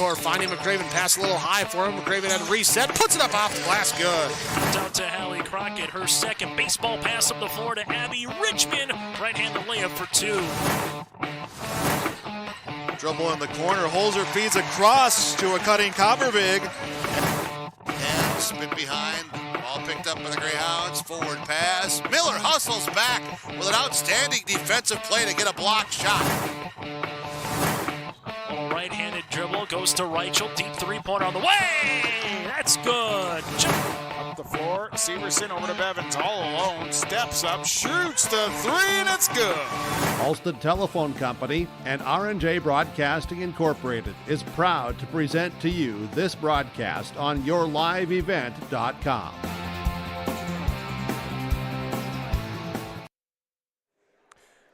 score. Finding McCraven, pass a little high for him. McCraven had a reset, puts it up off the glass, good. Out to Hallie Crockett, her second baseball pass up the floor to Abby Richmond. Right-handed layup for 2. Dribble in the corner, Holzer feeds across to a cutting Copperbig. And spin behind, ball picked up by the Greyhounds, forward pass. Miller hustles back with an outstanding defensive play to get a block shot. A right-handed dribble, goes to Reichel, deep three-pointer on the way! That's good. Up the floor, Severson over to Bevins, all alone, steps up, shoots the 3, and it's good. Halstead Telephone Company and R&J Broadcasting Incorporated is proud to present to you this broadcast on yourliveevent.com.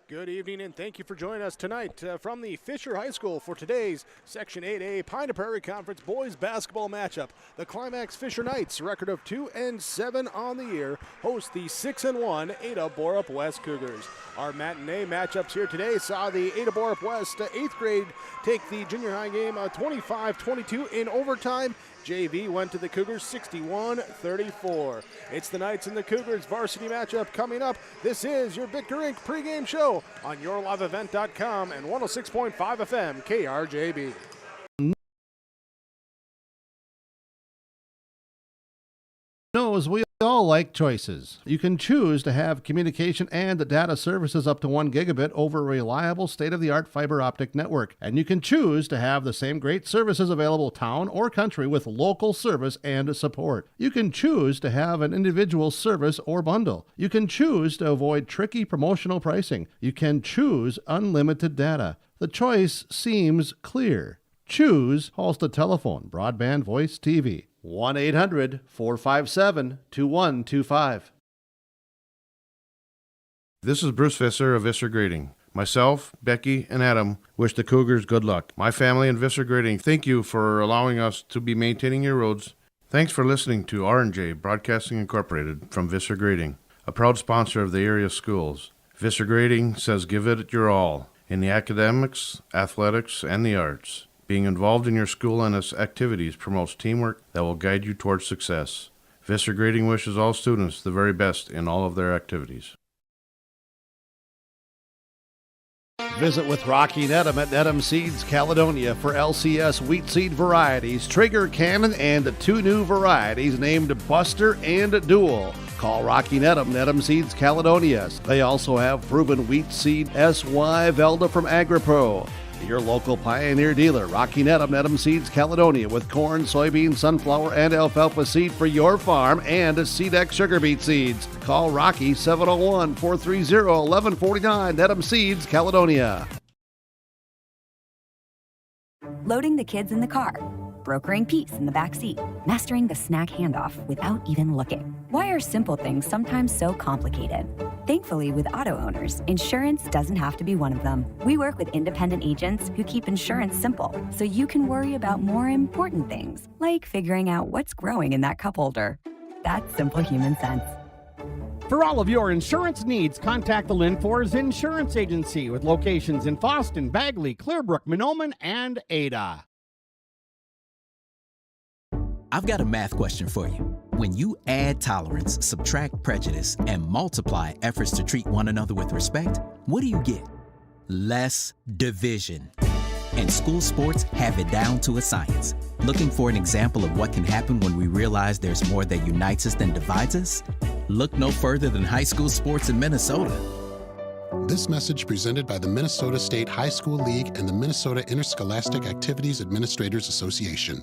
Good evening and thank you for joining us tonight from the Fisher High School for today's Section 8A Pine Prairie Conference boys basketball matchup. The Climax Fisher Knights, record of 2-7 on the year, host the 6-1 Ada-Borup-West Cougars. Our matinee matchups here today saw the Ada-Borup-West 8th grade take the junior high game 25-22 in overtime. JV went to the Cougars 61-34. It's the Knights and the Cougars varsity matchup coming up. This is your Bitker Inc. pregame show on yourliveevent.com and 106.5 FM KRJB. Knows we all like choices. You can choose to have communication and data services up to 1 gigabit over a reliable state-of-the-art fiber optic network. And you can choose to have the same great services available town or country with local service and support. You can choose to have an individual service or bundle. You can choose to avoid tricky promotional pricing. You can choose unlimited data. The choice seems clear. Choose Halstead Telephone, Broadband Voice TV. 1-800-457-2125. This is Bruce Visser of Visser Grading. Myself, Becky, and Adam wish the Cougars good luck. My family and Visser Grading thank you for allowing us to be maintaining your roads. Thanks for listening to R&J Broadcasting Incorporated from Visser Grading, a proud sponsor of the area schools. Visser Grading says give it your all in the academics, athletics, and the arts. Being involved in your school and its activities promotes teamwork that will guide you towards success. Visser Grading wishes all students the very best in all of their activities. Visit with Rocky Nedham at Nedham Seeds, Caledonia for LCS wheat seed varieties, Trigger Cannon, and 2 new varieties named Buster and Dual. Call Rocky Nedham, Nedham Seeds, Caledonia. They also have proven wheat seed SY Velda from AgriPro. Your local Pioneer dealer, Rocky Nedham, Nedham Seeds, Caledonia, with corn, soybean, sunflower, and alfalfa seed for your farm and SeedX sugar beet seeds. Call Rocky 701-430-1149, Nedham Seeds, Caledonia. Loading the kids in the car, brokering peace in the back seat, mastering the snack handoff without even looking. Why are simple things sometimes so complicated? Thankfully, with auto owners, insurance doesn't have to be one of them. We work with independent agents who keep insurance simple, so you can worry about more important things, like figuring out what's growing in that cup holder. That's simple human sense. For all of your insurance needs, contact the Lynn Fords Insurance Agency with locations in Fosston, Bagley, Clearbrook, Mahnomen, and Ada. I've got a math question for you. When you add tolerance, subtract prejudice, and multiply efforts to treat one another with respect, what do you get? Less division. And school sports have it down to a science. Looking for an example of what can happen when we realize there's more that unites us than divides us? Look no further than high school sports in Minnesota. This message presented by the Minnesota State High School League and the Minnesota Interscholastic Activities Administrators Association.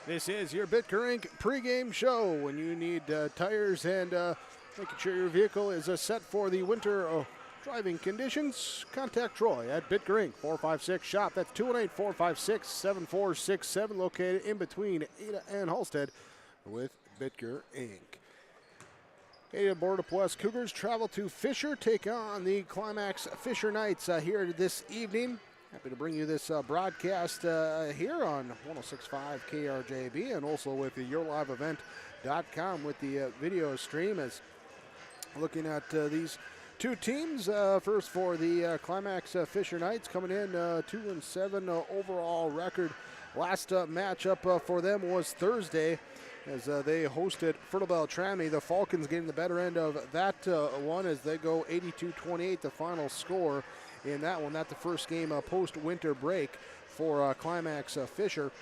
This is your Bitker Inc. pregame show. When you need tires and making sure your vehicle is set for the winter driving conditions, contact Troy at Bitker Inc. 456-SHOP. That's 218-456-7467, located in between Ada and Halstead with Bitker Inc. Ada-Borup-West Cougars travel to Fisher, take on the Climax Fisher Knights here this evening. Happy to bring you this broadcast here on 106.5 KRJB and also with the yourliveevent.com with the video stream, as looking at these Two teams. First for the Climax Fisher Knights, coming in 2-7 overall record. Last matchup for them was Thursday, as they hosted Fertile Beltrami. The Falcons getting the better end of that one as they go 82-28, the final score in that one. That's the first game post-winter break for Climax Fisher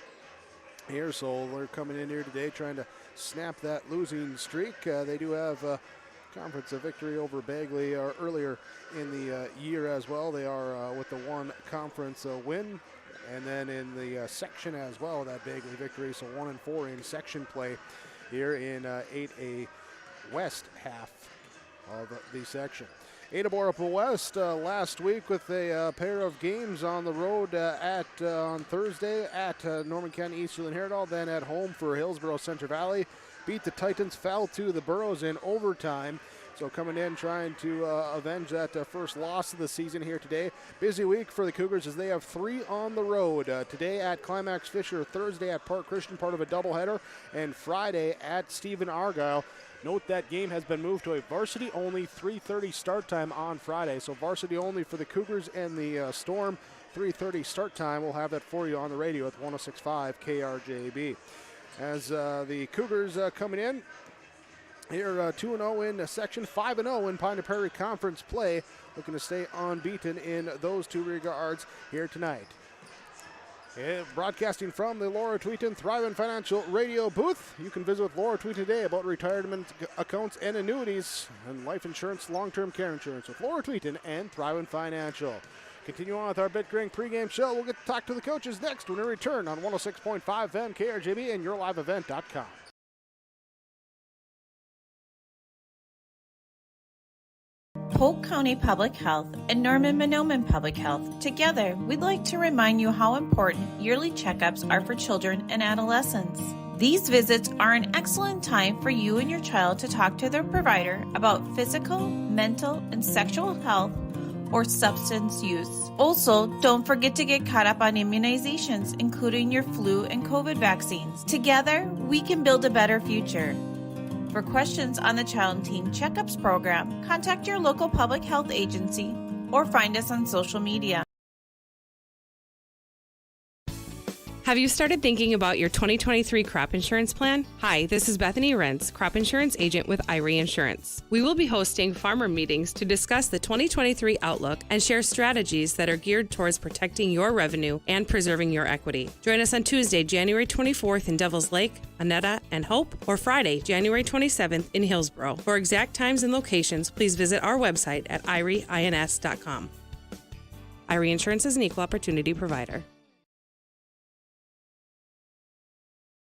here. So they're coming in here today trying to snap that losing streak. They do have conference victory over Bagley earlier in the year as well. They are with the one conference win, and then in the section as well, that Bagley victory. So 1-4 in section play here in 8A West half of the section. Ada-Borup-West last week with a pair of games on the road on Thursday at Norman County Easterland Heraldal, then at home for Hillsborough Central Valley. Beat the Titans, fell to the Burros in overtime. So coming in trying to avenge that first loss of the season here today. Busy week for the Cougars as they have 3 on the road. Today at Climax Fisher, Thursday at Park Christian, part of a doubleheader, and Friday at Stephen Argyle. Note that game has been moved to a varsity-only 3:30 start time on Friday. So varsity only for the Cougars and the Storm. 3:30 start time. We'll have that for you on the radio at 106.5 KRJB. As the Cougars coming in here 2-0 in section, 5-0 in Pine Prairie Conference play, looking to stay unbeaten in those two regards here tonight. Broadcasting from the Laura Tweeton Thriving Financial Radio booth. You can visit with Laura Tweeton today about retirement accounts and annuities and life insurance, long-term care insurance with Laura Tweeton and Thriving Financial. Continue on with our Bitgring pregame show. We'll get to talk to the coaches next when we return on 106.5 FM KRJB and YourLiveEvent.com. Polk County Public Health and Norman-Mahnomen Public Health. Together, we'd like to remind you how important yearly checkups are for children and adolescents. These visits are an excellent time for you and your child to talk to their provider about physical, mental, and sexual health or substance use. Also, don't forget to get caught up on immunizations, including your flu and COVID vaccines. Together, we can build a better future. For questions on the Child and Teen Checkups program, contact your local public health agency or find us on social media. Have you started thinking about your 2023 crop insurance plan? Hi, this is Bethany Rentz, crop insurance agent with Irie Insurance. We will be hosting farmer meetings to discuss the 2023 outlook and share strategies that are geared towards protecting your revenue and preserving your equity. Join us on Tuesday, January 24th in Devils Lake, Annetta, and Hope, or Friday, January 27th in Hillsborough. For exact times and locations, please visit our website at irieins.com. Irie Insurance is an equal opportunity provider.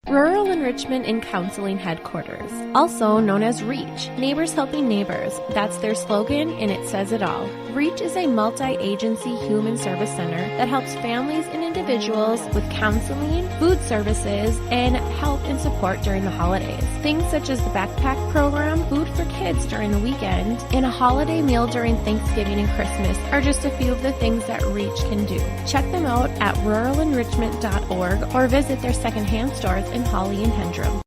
Rural Enrichment and Counseling Headquarters, also known as REACH, Neighbors Helping Neighbors. That's their slogan, and it says it all. REACH is a multi-agency human service center that helps families and individuals with counseling, food services, and help and support during the holidays. Things such as the backpack program, food for kids during the weekend, and a holiday meal during Thanksgiving and Christmas are just a few of the things that REACH can do. Check them out at ruralenrichment.org or visit their secondhand stores in Holly and Hendrum.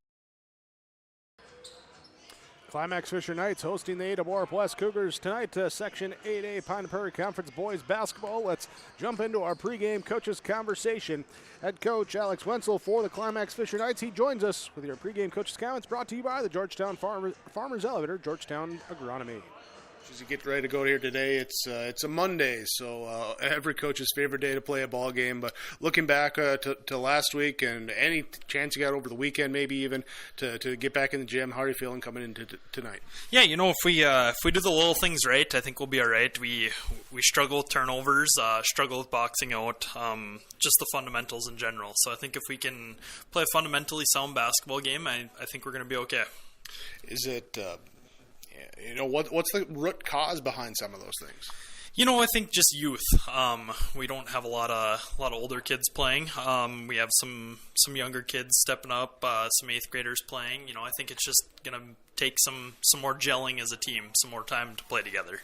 Climax Fisher Knights hosting the Ada-Borup-West Cougars tonight, Section 8A Pine Prairie Conference Boys Basketball. Let's jump into our pregame coaches conversation. Head coach Alex Wenzel for the Climax Fisher Knights. He joins us with your pregame coaches comments brought to you by the Georgetown Farmers Elevator, Georgetown Agronomy. As you get ready to go here today, it's a Monday, so every coach's favorite day to play a ball game. But looking back to last week and any chance you got over the weekend, maybe even to get back in the gym, how are you feeling coming into tonight? Yeah, if we do the little things right, I think we'll be all right. We struggle with turnovers, struggle with boxing out, just the fundamentals in general. So I think if we can play a fundamentally sound basketball game, I think we're going to be okay. Is it? What's the root cause behind some of those things? I think just youth. We don't have a lot of older kids playing. We have some younger kids stepping up, some 8th graders playing. I think it's just going to take some more gelling as a team, some more time to play together.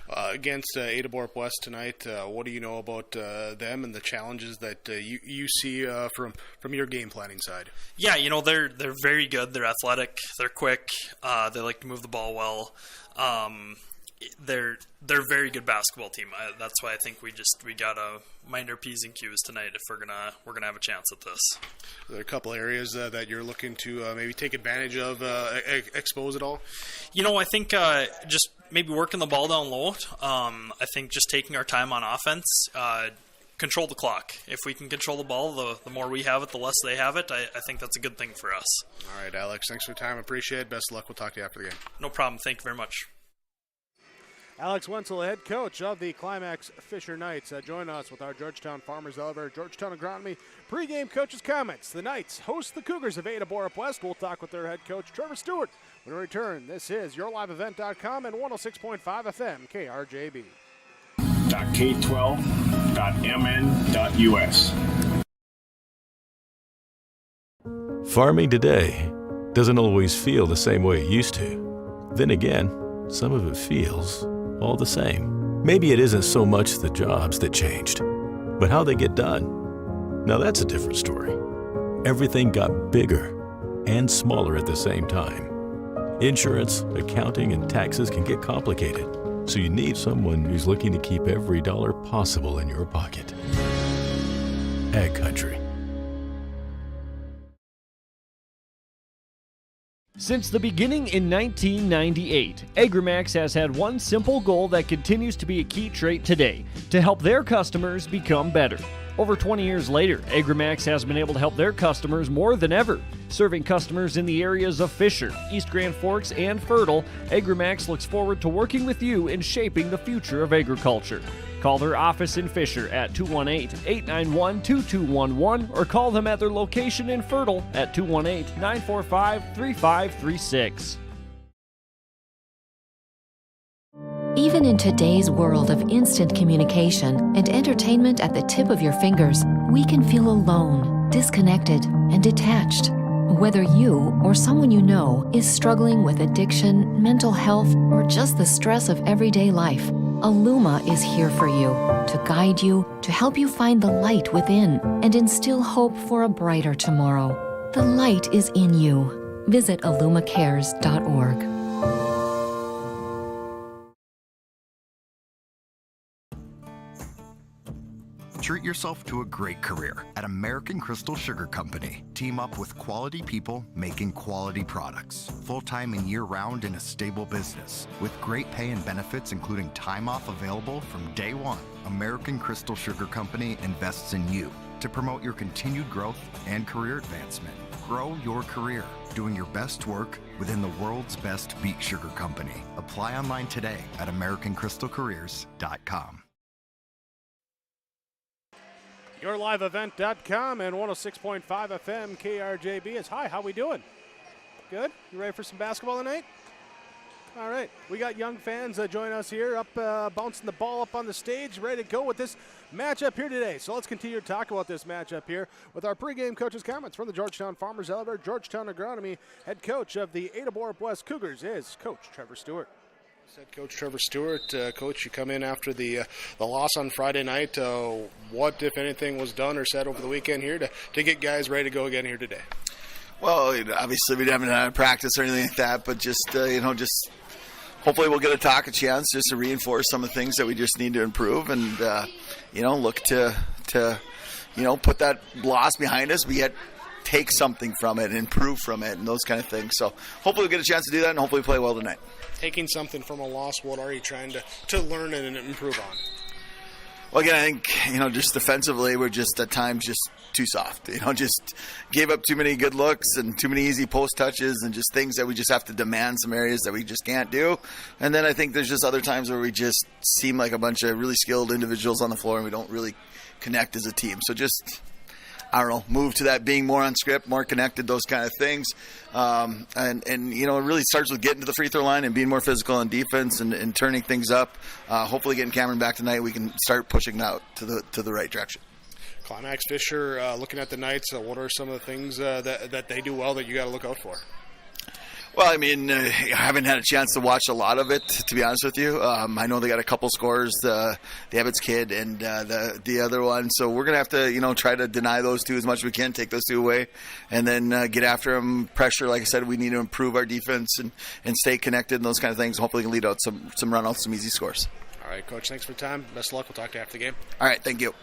Against Ada-Borup-West tonight, what do you know about them and the challenges that you see from your game planning side? Yeah, they're very good. They're athletic. They're quick. They like to move the ball well. they're a very good basketball team. That's why I think we gotta mind our P's and Q's tonight if we're gonna have a chance at this. Are there a couple areas that you're looking to maybe take advantage of, expose it all? I think just maybe working the ball down low. I think just taking our time on offense. Control the clock. If we can control the ball, the more we have it, the less they have it. I think that's a good thing for us. All right, Alex. Thanks for your time. Appreciate it. Best of luck. We'll talk to you after the game. No problem. Thank you very much. Alex Wenzel, head coach of the Climax Fisher Knights, join us with our Georgetown Farmers Elevator Georgetown Agronomy pregame coaches' comments. The Knights host the Cougars of Ada-Borup-West. We'll talk with their head coach, Trevor Stewart, when we return. This is YourLiveEvent.com and 106.5 FM KRJB. K12.mn.us. Farming today doesn't always feel the same way it used to. Then again, some of it feels all the same. Maybe it isn't so much the jobs that changed, but how they get done. Now that's a different story. Everything got bigger and smaller at the same time. Insurance, accounting, and taxes can get complicated, so you need someone who's looking to keep every dollar possible in your pocket. Ag Country. Since the beginning in 1998, Agrimax has had one simple goal that continues to be a key trait today: to help their customers become better. Over 20 years later, Agrimax has been able to help their customers more than ever. Serving customers in the areas of Fisher, East Grand Forks, and Fertile, Agrimax looks forward to working with you in shaping the future of agriculture. Call their office in Fisher at 218-891-2211 or call them at their location in Fertile at 218-945-3536. Even in today's world of instant communication and entertainment at the tip of your fingers, we can feel alone, disconnected, and detached. Whether you or someone you know is struggling with addiction, mental health, or just the stress of everyday life, Illuma is here for you, to guide you, to help you find the light within, and instill hope for a brighter tomorrow. The light is in you. Visit illumacares.org. Treat yourself to a great career at American Crystal Sugar Company. Team up with quality people making quality products. Full-time and year-round in a stable business. With great pay and benefits including time off available from day one. American Crystal Sugar Company invests in you to promote your continued growth and career advancement. Grow your career doing your best work within the world's best beet sugar company. Apply online today at AmericanCrystalCareers.com. YourLiveEvent.com and 106.5 FM KRJB is hi. How we doing? Good? You ready for some basketball tonight? All right. We got young fans join us here, up bouncing the ball up on the stage, ready to go with this matchup here today. So let's continue to talk about this matchup here with our pregame coaches' comments from the Georgetown Farmers Elevator Georgetown Agronomy. Head coach of the Ada-Borup-West Cougars is Coach Trevor Stewart. Said Coach Trevor Stewart. Coach, you come in after the loss on Friday night. What, if anything, was done or said over the weekend here to get guys ready to go again here today? Well, obviously we haven't had a practice or anything like that, but just hopefully we'll get a chance just to reinforce some of the things that we just need to improve and look to put that loss behind us. We had take something from it, improve from it, and those kind of things. So hopefully we'll get a chance to do that and hopefully play well tonight. Taking something from a loss, what are you trying to learn and improve on? Well, again, I think, just defensively, we're just at times just too soft. Just gave up too many good looks and too many easy post touches and just things that we just have to demand some areas that we just can't do. And then I think there's just other times where we just seem like a bunch of really skilled individuals on the floor and we don't really connect as a team. So just, move to that being more on script, more connected, those kind of things. And it really starts with getting to the free throw line and being more physical on defense and turning things up. Hopefully getting Cameron back tonight, we can start pushing out to the right direction. Climax Fisher, looking at the Knights, what are some of the things that they do well that you got to look out for? Well, I mean, I haven't had a chance to watch a lot of it, to be honest with you. I know they got a couple scores, the Evans kid and the other one. So we're going to have to, try to deny those two as much as we can, take those two away, and then get after them. Pressure, like I said, we need to improve our defense and stay connected and those kind of things. Hopefully we can lead out some run-outs, some easy scores. All right, Coach, thanks for the time. Best of luck. We'll talk to you after the game. All right, thank you.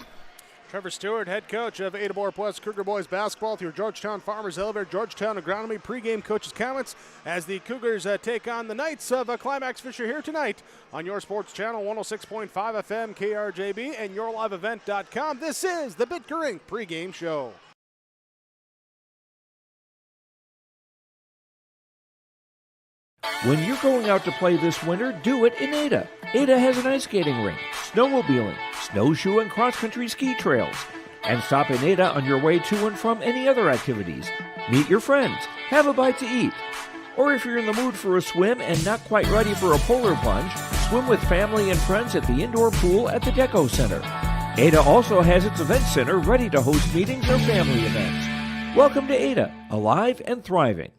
Trevor Stewart, head coach of Ada-Borup-West Cougar Boys Basketball, through Georgetown Farmers Elevator, Georgetown Agronomy. Pregame coaches' comments as the Cougars take on the Knights of Climax Fisher here tonight on your sports channel, 106.5 FM KRJB and yourliveevent.com. This is the Bitker Inc. pregame show. When you're going out to play this winter, do it in Ada. Ada has an ice skating rink, snowmobiling, snowshoe and cross-country ski trails. And stop in Ada on your way to and from any other activities. Meet your friends, have a bite to eat. Or if you're in the mood for a swim and not quite ready for a polar plunge, swim with family and friends at the indoor pool at the Deco Center. Ada also has its event center ready to host meetings or family events. Welcome to Ada, alive and thriving.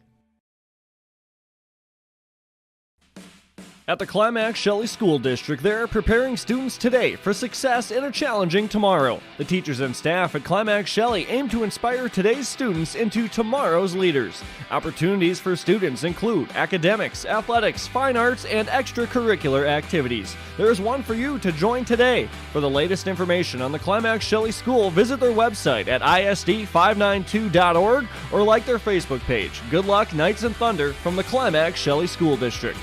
At the Climax Shelley School District, they're preparing students today for success in a challenging tomorrow. The teachers and staff at Climax Shelley aim to inspire today's students into tomorrow's leaders. Opportunities for students include academics, athletics, fine arts, and extracurricular activities. There is one for you to join today. For the latest information on the Climax Shelley School, visit their website at isd592.org or like their Facebook page. Good luck, Knights and Thunder, from the Climax Shelley School District.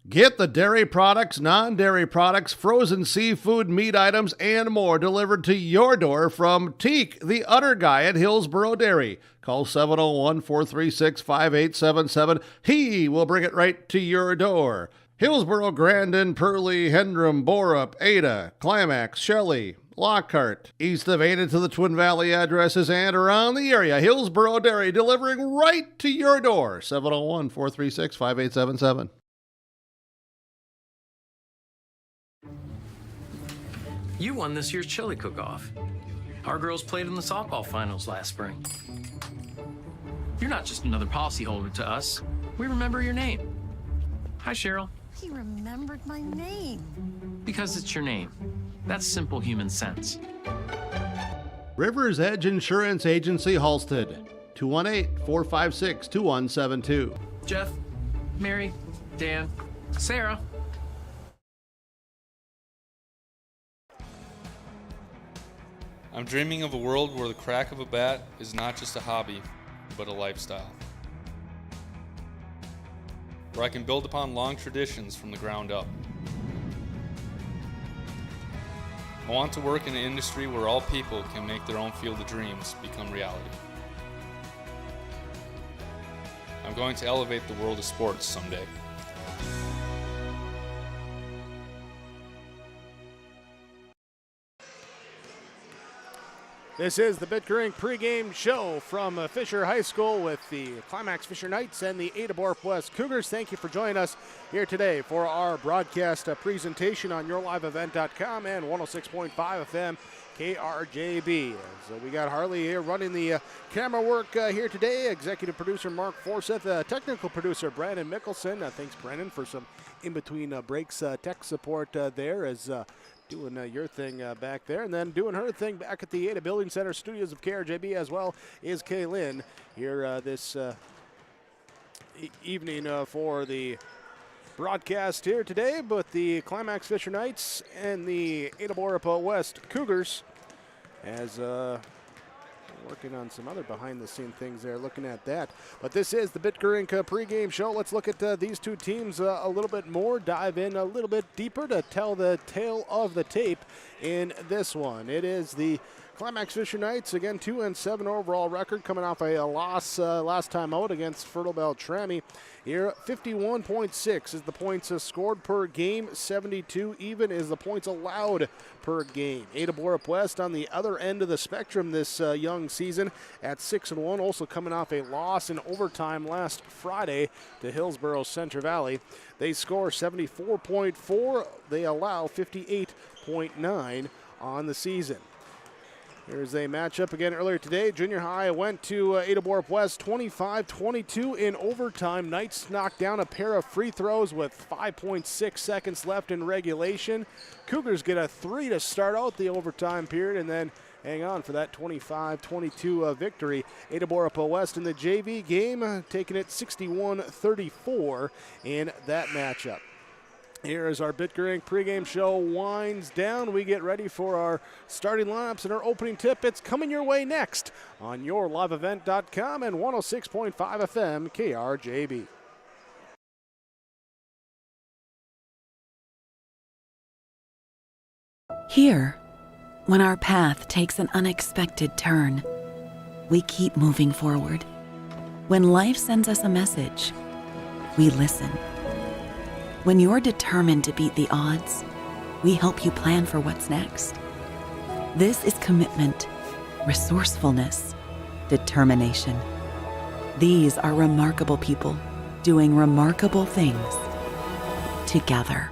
Get the dairy products, non-dairy products, frozen seafood, meat items, and more delivered to your door from Teak, the Udder Guy at Hillsboro Dairy. Call 701-436-5877. He will bring it right to your door. Hillsboro, Grandin, Purley, Hendrum, Borup, Ada, Climax, Shelley, Lockhart, east of Ada to the Twin Valley addresses and around the area. Hillsboro Dairy delivering right to your door. 701-436-5877. You won this year's chili cook-off. Our girls played in the softball finals last spring. You're not just another policyholder to us. We remember your name. Hi, Cheryl. He remembered my name. Because it's your name. That's simple human sense. River's Edge Insurance Agency, Halstead. 218-456-2172. Jeff, Mary, Dan, Sarah. I'm dreaming of a world where the crack of a bat is not just a hobby, but a lifestyle. Where I can build upon long traditions from the ground up. I want to work in an industry where all people can make their own field of dreams become reality. I'm going to elevate the world of sports someday. This is the Bitker Inc. pregame show from Fisher High School with the Climax Fisher Knights and the Ada-Borup-West Cougars. Thank you for joining us here today for our broadcast presentation on yourliveevent.com and 106.5 FM KRJB. So we got Harley here running the camera work here today. Executive producer Mark Forseth, technical producer Brandon Mickelson. Thanks, Brandon, for some in-between breaks tech support there as doing your thing back there, and then doing her thing back at the Ada Building Center studios of KRJB as well is Kaylin here this evening for the broadcast here today. But the Climax Fisher Knights and the Ada-Borup-West Cougars as working on some other behind-the-scene things there, looking at that. But this is the Bitker Inc. pregame show. Let's look at these two teams a little bit more, dive in a little bit deeper to tell the tale of the tape in this one. It is the Climax Fisher Knights, again, 2-7 overall record, coming off a loss last time out against Fertile Beltrami. Here, 51.6 is the points scored per game, 72 even is the points allowed per game. Ada-Borup-West on the other end of the spectrum this young season at 6-1, also coming off a loss in overtime last Friday to Hillsboro Centre Valley. They score 74.4, they allow 58.9 on the season. Here's a matchup again earlier today. Junior high went to Ada-Borup-West 25-22 in overtime. Knights knocked down a pair of free throws with 5.6 seconds left in regulation. Cougars get a 3 to start out the overtime period and then hang on for that 25-22 victory. Ada-Borup-West in the JV game, taking it 61-34 in that matchup. Here as our Bitgerink pregame show winds down, we get ready for our starting lineups and our opening tip. It's coming your way next on yourliveevent.com and 106.5 FM KRJB. Here, when our path takes an unexpected turn, we keep moving forward. When life sends us a message, we listen. When you're determined to beat the odds, we help you plan for what's next. This is commitment, resourcefulness, determination. These are remarkable people doing remarkable things together.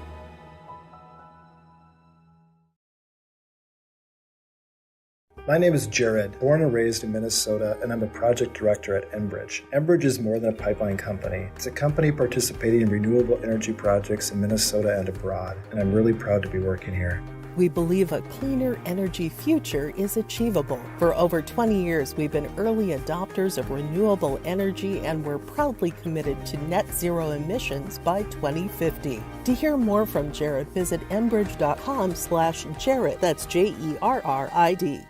My name is Jared, born and raised in Minnesota, and I'm a project director at Enbridge. Enbridge is more than a pipeline company. It's a company participating in renewable energy projects in Minnesota and abroad, and I'm really proud to be working here. We believe a cleaner energy future is achievable. For over 20 years, we've been early adopters of renewable energy, and we're proudly committed to net zero emissions by 2050. To hear more from Jared, visit enbridge.com/Jared. That's JERRID.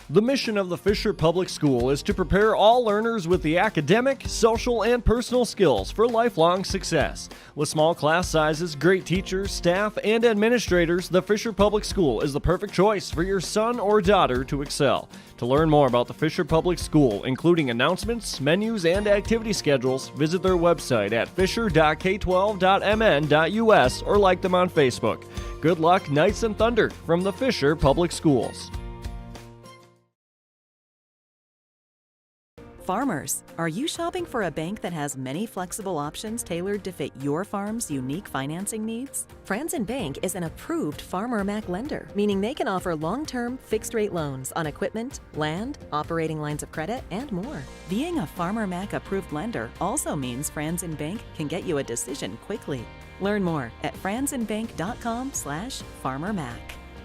The mission of the Fisher Public School is to prepare all learners with the academic, social, and personal skills for lifelong success. With small class sizes, great teachers, staff, and administrators, the Fisher Public School is the perfect choice for your son or daughter to excel. To learn more about the Fisher Public School, including announcements, menus, and activity schedules, visit their website at fisher.k12.mn.us or like them on Facebook. Good luck, Knights and Thunder, from the Fisher Public Schools. Farmers, are you shopping for a bank that has many flexible options tailored to fit your farm's unique financing needs? Franzen Bank is an approved Farmer Mac lender, meaning they can offer long-term, fixed-rate loans on equipment, land, operating lines of credit, and more. Being a Farmer Mac approved lender also means Franzen Bank can get you a decision quickly. Learn more at franzenbank.com/farmermac.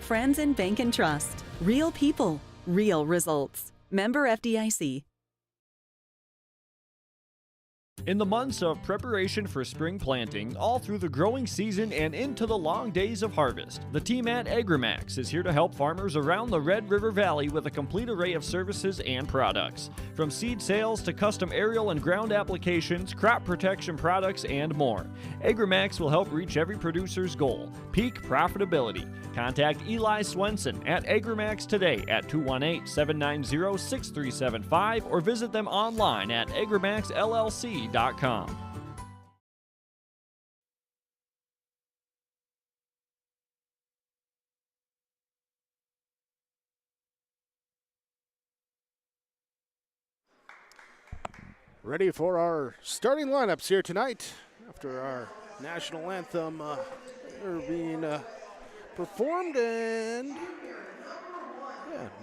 Franzen Bank and Trust. Real people, real results. Member FDIC. In the months of preparation for spring planting, all through the growing season and into the long days of harvest, the team at Agrimax is here to help farmers around the Red River Valley with a complete array of services and products. From seed sales to custom aerial and ground applications, crop protection products, and more. Agrimax will help reach every producer's goal, peak profitability. Contact Eli Swenson at Agrimax today at 218-790-6375 or visit them online at agrimaxllc.com. Ready for our starting lineups here tonight after our national anthem being performed, and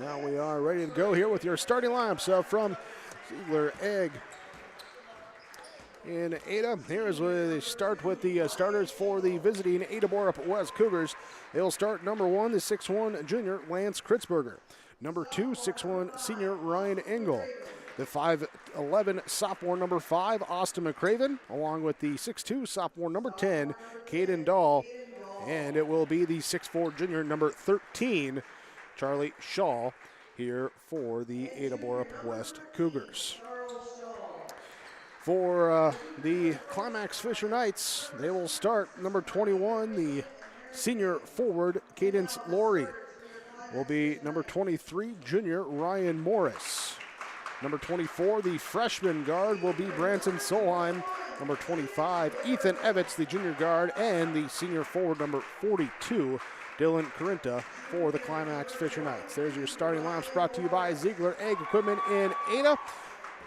now we are ready to go here with your starting lineups from Ziegler, Egg, in Ada. Here's where they start with the starters for the visiting Ada-Borup-West Cougars. They'll start number 1, the 6'1 junior Lance Kritzberger. Number 2, 6'1 senior Ryan Engel. The 5'11 sophomore number 5, Austin McCraven, along with the 6'2 sophomore number 10, Caden Dahl. And it will be the 6'4 junior number 13, Charlie Shaw, here for the Ada-Borup-West Cougars. For the Climax Fisher Knights, they will start number 21, the senior forward, Cadence Laurie. Will be number 23, junior Ryan Morris. Number 24, the freshman guard, will be Branson Solheim. Number 25, Ethan Evitz, the junior guard, and the senior forward, number 42, Dylan Corinta, for the Climax Fisher Knights. There's your starting lineups brought to you by Ziegler Egg Equipment in Ada.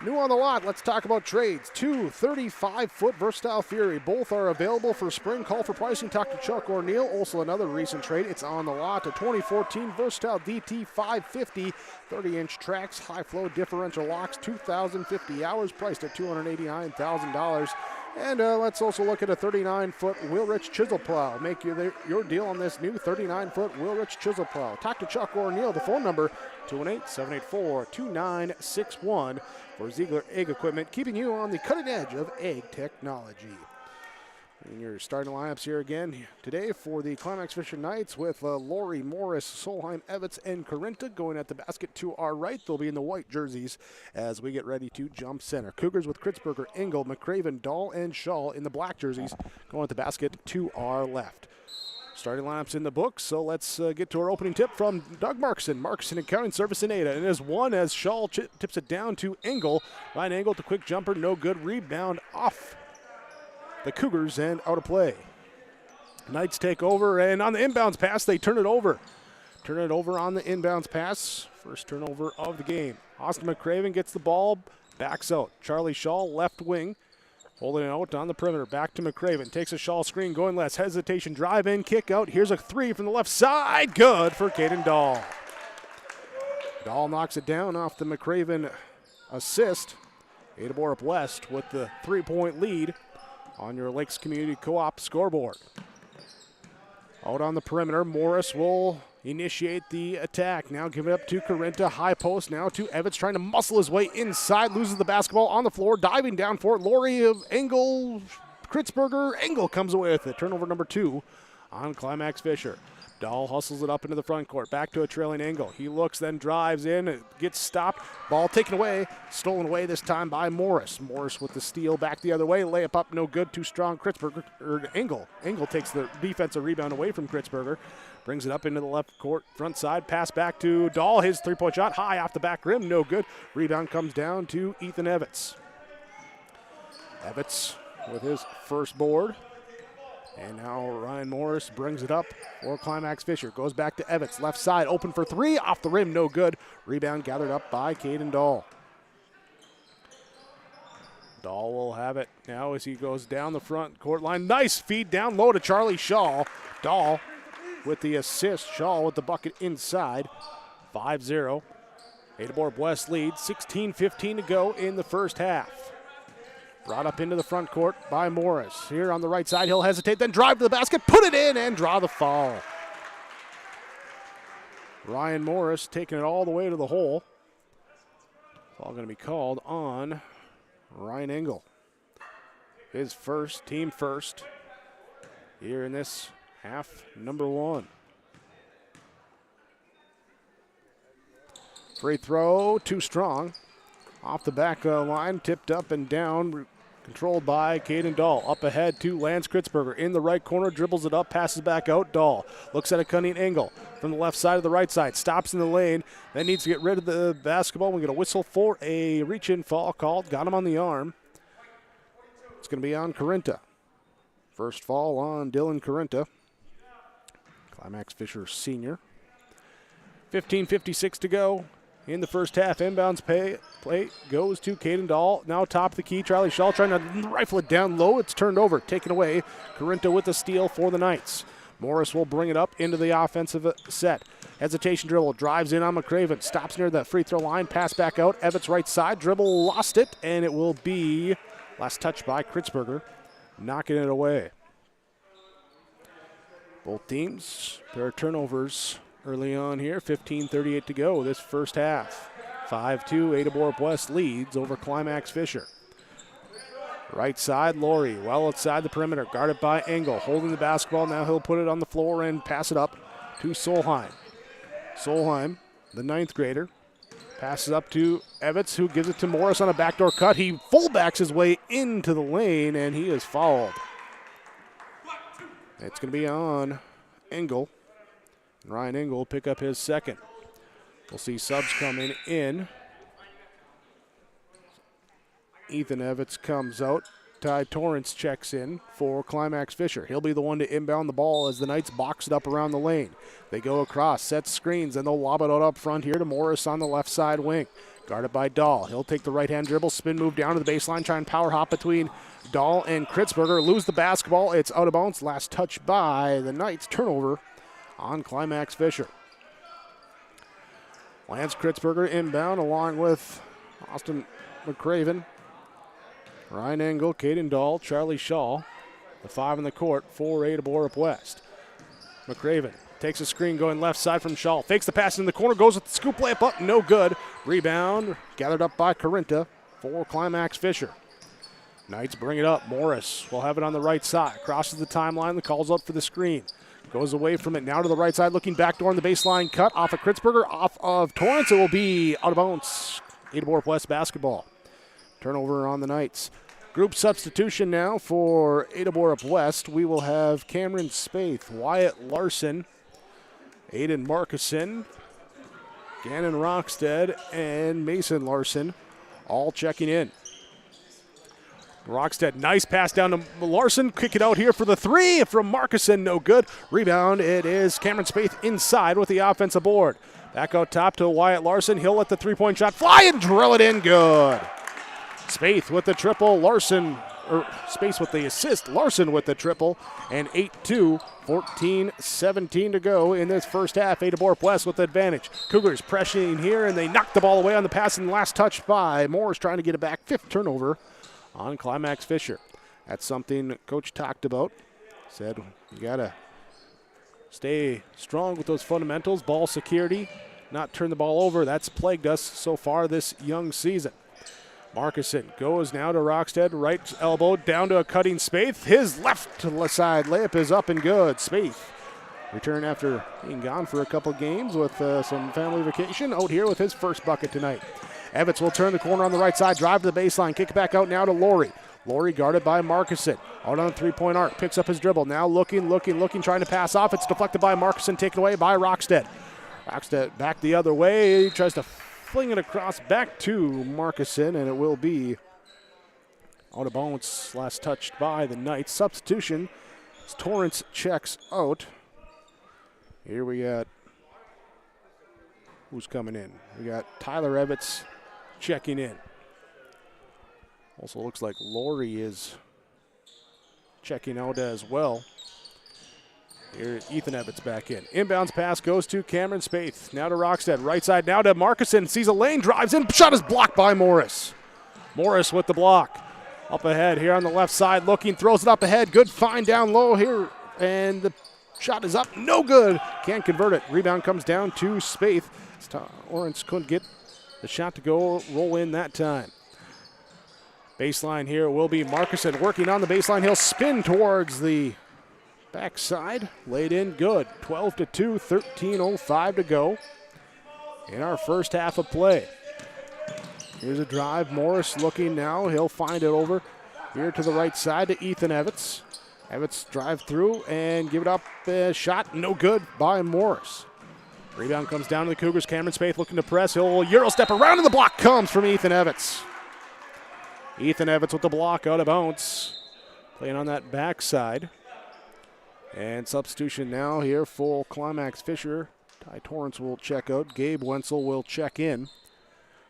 New on the lot, let's talk about trades. Two 35-foot Versatile Fury. Both are available for spring. Call for pricing. Talk to Chuck O'Neill. Also another recent trade. It's on the lot. A 2014 Versatile DT 550. 30-inch tracks, high-flow differential locks, 2,050 hours, priced at $289,000. And let's also look at a 39-foot Wheelrich Chisel Plow. Make your deal on this new 39-foot Wheelrich Chisel Plow. Talk to Chuck O'Neill. The phone number, 218-784-2961 for Ziegler Egg Equipment, keeping you on the cutting edge of egg technology. And your starting lineups here again today for the Climax Fisher Knights with Laurie, Morris, Solheim, Evans, and Corinta going at the basket to our right. They'll be in the white jerseys as we get ready to jump center. Cougars with Kritzberger, Engel, McCraven, Dahl, and Shaw in the black jerseys going at the basket to our left. Starting lineups in the books, so let's get to our opening tip from Doug Markson Accounting Service in Ada. And as one as Shaw tips it down to Engel. Ryan Engel, the quick jumper, no good. Rebound off the Cougars and out of play. Knights take over, and on the inbounds pass, they turn it over. Turn it over on the inbounds pass. First turnover of the game. Austin McCraven gets the ball, backs out. Charlie Shaw, left wing, holding it out on the perimeter. Back to McCraven. Takes a Shaw screen, going left. Hesitation, drive in, kick out. Here's a three from the left side. Good for Caden Dahl. Dahl knocks it down off the McCraven assist. Ada-Borup-West with the 3-point lead on your Lakes Community Co-op scoreboard. Out on the perimeter, Morris will initiate the attack. Now give it up to Corinta, high post now to Evans, trying to muscle his way inside, loses the basketball on the floor, diving down for it. Laurie of Engel, Kritzberger, Engel comes away with it. Turnover number 2 on Climax Fisher. Dahl hustles it up into the front court. Back to a trailing Engel. He looks, then drives in, gets stopped. Ball taken away, stolen away this time by Morris. Morris with the steal back the other way. Layup up, no good. Too strong. Kritzberger, or Engel. Engel takes the defensive rebound away from Kritzberger. Brings it up into the left court, front side. Pass back to Dahl. His three-point shot high off the back rim, no good. Rebound comes down to Ethan Evans. Evans with his first board. And now Ryan Morris brings it up for Climax Fisher. Goes back to Evans, left side, open for three, off the rim, no good. Rebound gathered up by Caden Dahl. Dahl will have it now as he goes down the front court line. Nice feed down low to Charlie Shaw. Dahl with the assist. Shaw with the bucket inside. 5-0. Ada-Borup-West leads. 16:15 to go in the first half. Brought up into the front court by Morris. Here on the right side, he'll hesitate, then drive to the basket, put it in, and draw the foul. Ryan Morris taking it all the way to the hole. Foul going to be called on Ryan Engel. His first, team first, here in this half number 1. Free throw, too strong. Off the back line, tipped up and down, controlled by Caden Dahl. Up ahead to Lance Kritzberger. In the right corner, dribbles it up, passes back out. Dahl looks at a cunning Engel from the left side of the right side. Stops in the lane, then needs to get rid of the basketball. We get a whistle for a reach-in foul called. Got him on the arm. It's going to be on Corinta. First foul on Dylan Corinta. Climax Fisher senior. 15:56 to go. In the first half, inbounds play goes to Caden Dahl. Now top of the key, Charlie Shaw trying to rifle it down low. It's turned over, taken away. Corinta with the steal for the Knights. Morris will bring it up into the offensive set. Hesitation dribble, drives in on McCraven. Stops near the free throw line, pass back out. Evans right side, dribble, lost it, and it will be last touch by Kritzberger, knocking it away. Both teams, pair of turnovers early on here, 15:38 to go this first half. 5-2, Ada-Borup-West leads over Climax Fisher. Right side, Laurie, well outside the perimeter, guarded by Engel, holding the basketball. Now he'll put it on the floor and pass it up to Solheim. Solheim, the 9th grader, passes up to Evans, who gives it to Morris on a backdoor cut. He fullbacks his way into the lane, and he is fouled. It's going to be on Engel. Ryan Engel will pick up his second. We'll see subs coming in. Ethan Evans comes out. Ty Torrance checks in for Climax Fisher. He'll be the one to inbound the ball as the Knights box it up around the lane. They go across, set screens, and they'll lob it out up front here to Morris on the left side wing. Guarded by Dahl. He'll take the right-hand dribble, spin move down to the baseline, try and power hop between Dahl and Kritzberger. Lose the basketball. It's out of bounds. Last touch by the Knights. Turnover on Climax Fisher. Lance Kritzberger inbound along with Austin McCraven, Ryan Engel, Caden Dahl, Charlie Shaw. The 5 in the court for Ada-Borup-West. McCraven takes a screen going left side from Shaw. Fakes the pass in the corner, goes with the scoop layup up, no good. Rebound gathered up by Carinta for Climax Fisher. Knights bring it up. Morris will have it on the right side. Crosses the timeline, the call's up for the screen. Goes away from it now to the right side, looking backdoor on the baseline cut. Off of Kritzberger, off of Torrance. It will be out of bounds. Ada-Borup-West basketball. Turnover on the Knights. Group substitution now for Ada-Borup-West. We will have Cameron Spaeth, Wyatt Larson, Aiden Markison, Gannon Rockstead, and Mason Larson all checking in. Rockstead, nice pass down to Larson. Kick it out here for the 3 from Markison, no good. Rebound, it is Cameron Spaeth inside with the offensive board. Back out top to Wyatt Larson. He'll let the 3-point shot fly and drill it in good. Spaeth with the triple, Spaeth with the assist, Larson with the triple, and 8-2, 14-17 to go in this first half. Ada-Borup-West with the advantage. Cougars pressuring here, and they knock the ball away on the pass and last touch by Morris trying to get it back. 5th turnover on Climax Fisher. That's something Coach talked about. Said you got to stay strong with those fundamentals, ball security, not turn the ball over. That's plagued us so far this young season. Markison goes now to Rockstead, right elbow down to a cutting Spaeth. His left side layup is up and good. Spaeth return after being gone for a couple games with some family vacation. Out here with his first bucket tonight. Evans will turn the corner on the right side, drive to the baseline, kick it back out now to Laurie. Laurie guarded by Markison. Out on the 3-point arc, picks up his dribble. Now looking, trying to pass off. It's deflected by Markison, taken away by Rockstead. Rockstead back the other way. He tries to fling it across back to Markison, and it will be out of bounds. Last touched by the Knights. Substitution as Torrance checks out. Here we got, who's coming in? We got Tyler Evans checking in. Also looks like Laurie is checking out as well. Here, Ethan Evans back in. Inbounds pass goes to Cameron Spaeth. Now to Rockstead. Right side now to Markison. Sees a lane, drives in. Shot is blocked by Morris. Morris with the block. Up ahead here on the left side. Looking, throws it up ahead. Good find down low here. And the shot is up. No good. Can't convert it. Rebound comes down to Spaeth. Lawrence couldn't get the shot to go roll in that time. Baseline here will be Markison working on the baseline. He'll spin towards the backside. Laid in good. 12-2, 13:05 to go in our first half of play. Here's a drive. Morris looking now. He'll find it over here to the right side to Ethan Evans. Evans drive through and give it up. Shot no good by Morris. Rebound comes down to the Cougars. Cameron Spaeth looking to press. He'll Euro step around, and the block comes from Ethan Evans. Ethan Evans with the block out of bounds. Playing on that backside. And substitution now here for Climax Fisher. Ty Torrance will check out. Gabe Wenzel will check in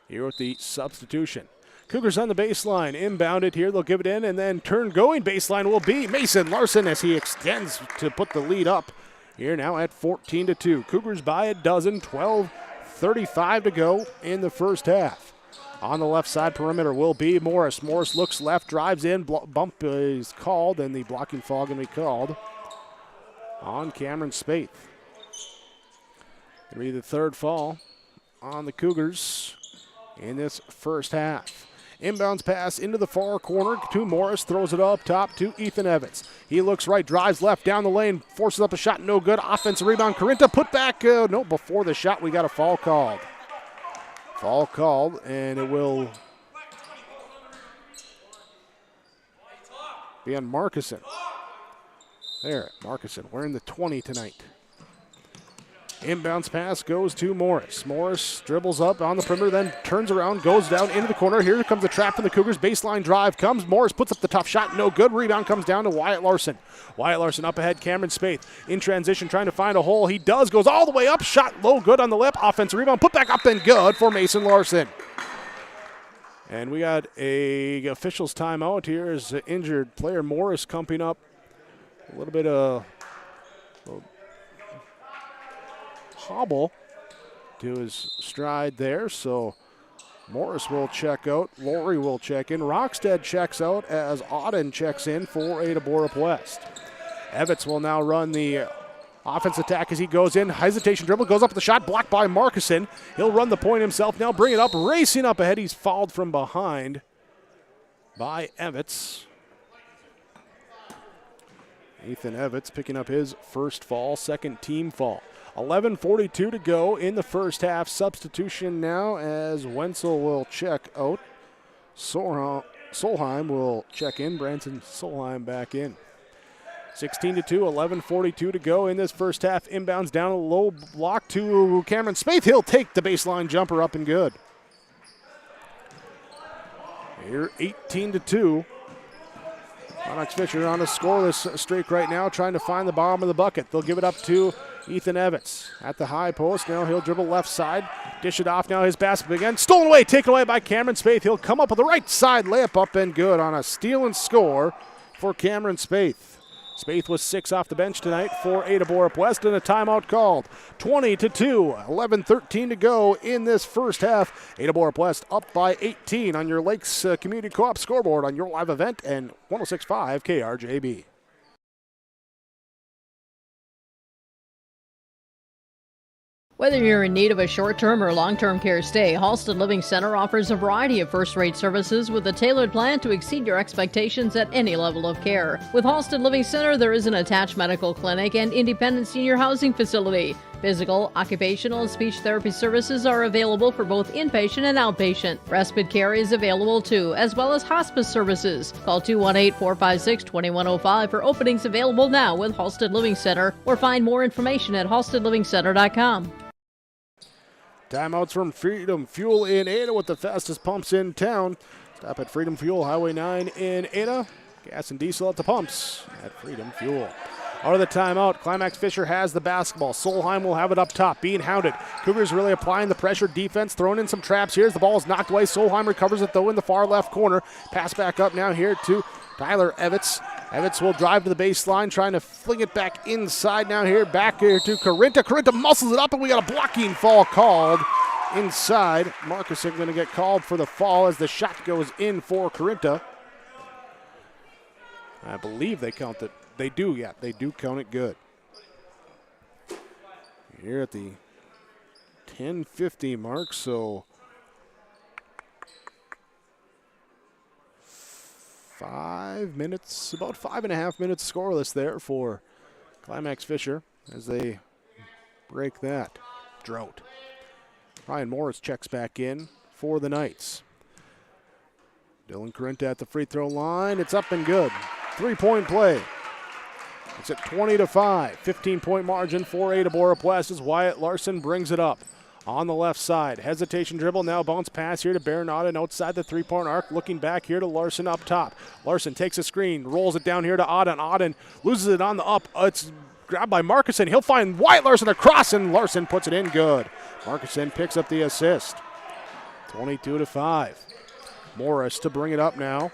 here with the substitution. Cougars on the baseline. Inbounded here. They'll give it in and then turn going. Baseline will be Mason Larson as he extends to put the lead up. Here now at 14-2. Cougars by a dozen. 12:35 to go in the first half. On the left side perimeter will be Morris. Morris looks left, drives in. Bump is called, and the blocking foul going to be called on Cameron Spaeth. It'll be the third foul on the Cougars in this first half. Inbounds pass into the far corner to Morris. Throws it up top to Ethan Evans. He looks right, drives left down the lane, forces up a shot, no good. Offensive rebound. Carinta put back. No, before the shot, we got a foul called. Foul called, and it will be on Markison. There, Markison wearing the 20 tonight. Inbounds pass goes to Morris. Morris dribbles up on the perimeter, then turns around, goes down into the corner. Here comes the trap from the Cougars. Baseline drive comes. Morris puts up the tough shot. No good. Rebound comes down to Wyatt Larson. Wyatt Larson up ahead. Cameron Spaeth in transition trying to find a hole. He does. Goes all the way up. Shot low. Good on the lip. Offensive rebound. Put back up and good for Mason Larson. And we got a official's timeout here as injured player Morris coming up. A little bit of hobble to his stride there. So Morris will check out. Laurie will check in. Rockstead checks out as Auden checks in for Ada-Borup-West. Evitz will now run the offense attack as he goes in. Hesitation dribble, goes up with the shot, blocked by Markuson. He'll run the point himself now, bring it up, racing up ahead. He's fouled from behind by Evitz. Ethan Evitz picking up his first fall, second team fall. 11:42 to go in the first half. Substitution now as Wenzel will check out. Solheim will check in. Branson Solheim back in. 16-2, 11:42 to go in this first half. Inbounds down a low block to Cameron Spaeth. He'll take the baseline jumper up and good. Here, 18-2. Onyx Fisher on a scoreless streak right now, trying to find the bottom of the bucket. They'll give it up to Ethan Evitz at the high post. Now he'll dribble left side, dish it off. Now his basket again, stolen away, taken away by Cameron Spaeth. He'll come up with the right side layup up and good on a steal and score for Cameron Spaeth. Spaeth was 6 off the bench tonight for Ada-Borup-West, and a timeout called. 20-2, 11:13 to go in this first half. Ada-Borup-West up by 18 on your Lakes Community Co-op scoreboard on your live event and 106.5 KRJB. Whether you're in need of a short-term or long-term care stay, Halsted Living Center offers a variety of first-rate services with a tailored plan to exceed your expectations at any level of care. With Halsted Living Center, there is an attached medical clinic and independent senior housing facility. Physical, occupational, and speech therapy services are available for both inpatient and outpatient. Respite care is available too, as well as hospice services. Call 218-456-2105 for openings available now with Halsted Living Center, or find more information at halstedlivingcenter.com. Timeouts from Freedom Fuel in Ada with the fastest pumps in town. Stop at Freedom Fuel, Highway 9 in Ada. Gas and diesel at the pumps at Freedom Fuel. Out of the timeout, Climax Fisher has the basketball. Solheim will have it up top, being hounded. Cougars really applying the pressure defense, throwing in some traps here as the ball is knocked away. Solheim recovers it, though, in the far left corner. Pass back up now here to Tyler Evitz. Evitz will drive to the baseline, trying to fling it back inside now here. Back here to Corinta. Corinta muscles it up, and we got a blocking foul called inside. Markuson going to get called for the fall as the shot goes in for Corinta. I believe they count it. They do, yeah. They do count it good. Here at the 10:50 mark, so 5 minutes, about 5.5 minutes scoreless there for Climax Fisher as they break that drought. Ryan Morris checks back in for the Knights. Dylan Corinta at the free throw line. It's up and good. 3-point play. It's at 20-5. 15-point margin for Ada-Borup-West as Wyatt Larson brings it up. On the left side, hesitation dribble, now bounce pass here to Baron Auden outside the three-point arc, looking back here to Larson up top. Larson takes a screen, rolls it down here to Auden. Auden loses it on the up. It's grabbed by Markuson. He'll find Wyatt Larson across, and Larson puts it in good. Markuson picks up the assist. 22-5. Morris to bring it up now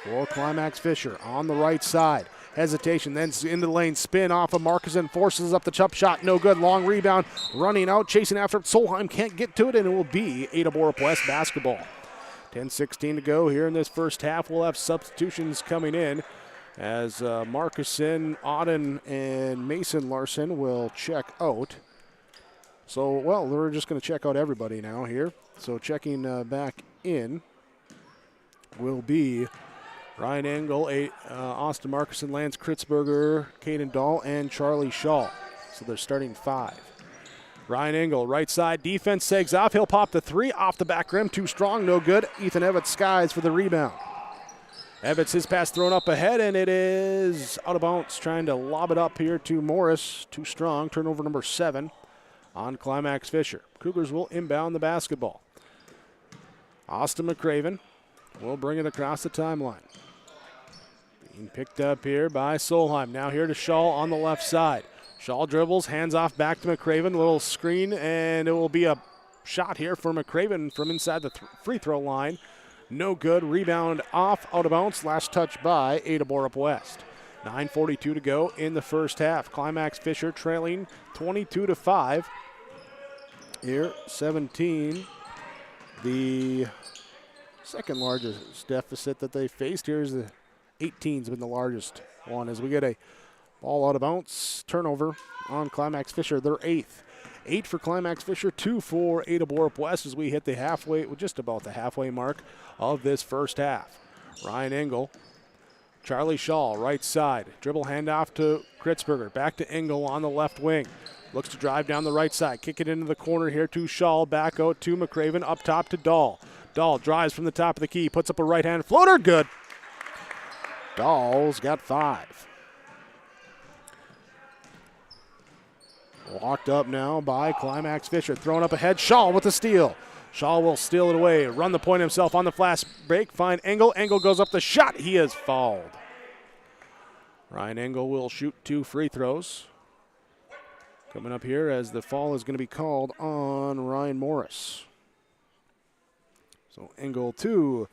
for Climax Fisher on the right side. Hesitation, then into the lane, spin off of Markuson, forces up the chop shot, no good, long rebound, running out, chasing after it. Solheim can't get to it, and it will be Ada-Borup-West basketball. 10:16 to go here in this first half. We'll have substitutions coming in as Markuson, Auden, and Mason Larson will check out. So, well, we're just going to check out everybody now here. So checking back in will be Ryan Engel, Austin Markuson, Lance Kritzberger, Caden Dahl, and Charlie Shaw. So they're starting 5. Ryan Engel, right side, defense sags off. He'll pop the 3 off the back rim. Too strong, no good. Ethan Evitz skies for the rebound. Evitz, his pass thrown up ahead, and it is out of bounds. Trying to lob it up here to Morris. Too strong. Turnover number 7 on Climax Fisher. Cougars will inbound the basketball. Austin McCraven will bring it across the timeline. Being picked up here by Solheim. Now here to Shaw on the left side. Shaw dribbles, hands off back to McCraven. Little screen, and it will be a shot here for McCraven from inside the free throw line. No good. Rebound off, out of bounds. Last touch by Ada-Borup-West. 9:42 to go in the first half. Climax Fisher trailing 22-5. Here, 17. The second largest deficit that they faced. Here's the 18's been the largest one as we get a ball out of bounds. Turnover on Climax Fisher, their 8th. 8 for Climax Fisher, 2 for Ada-Borup-West as we hit the halfway, just about the halfway mark of this first half. Ryan Engel, Charlie Shaw, right side. Dribble handoff to Kritzberger. Back to Engel on the left wing. Looks to drive down the right side. Kick it into the corner here to Shaw. Back out to McCraven. Up top to Dahl. Dahl drives from the top of the key. Puts up a right-hand floater. Good. Dahl's got 5. Walked up now by Climax Fisher. Thrown up ahead. Shaw with the steal. Shaw will steal it away. Run the point himself on the flash break. Find Engel. Engel goes up the shot. He is fouled. Ryan Engel will shoot 2 free throws. Coming up here as the foul is going to be called on Ryan Morris. So Engel to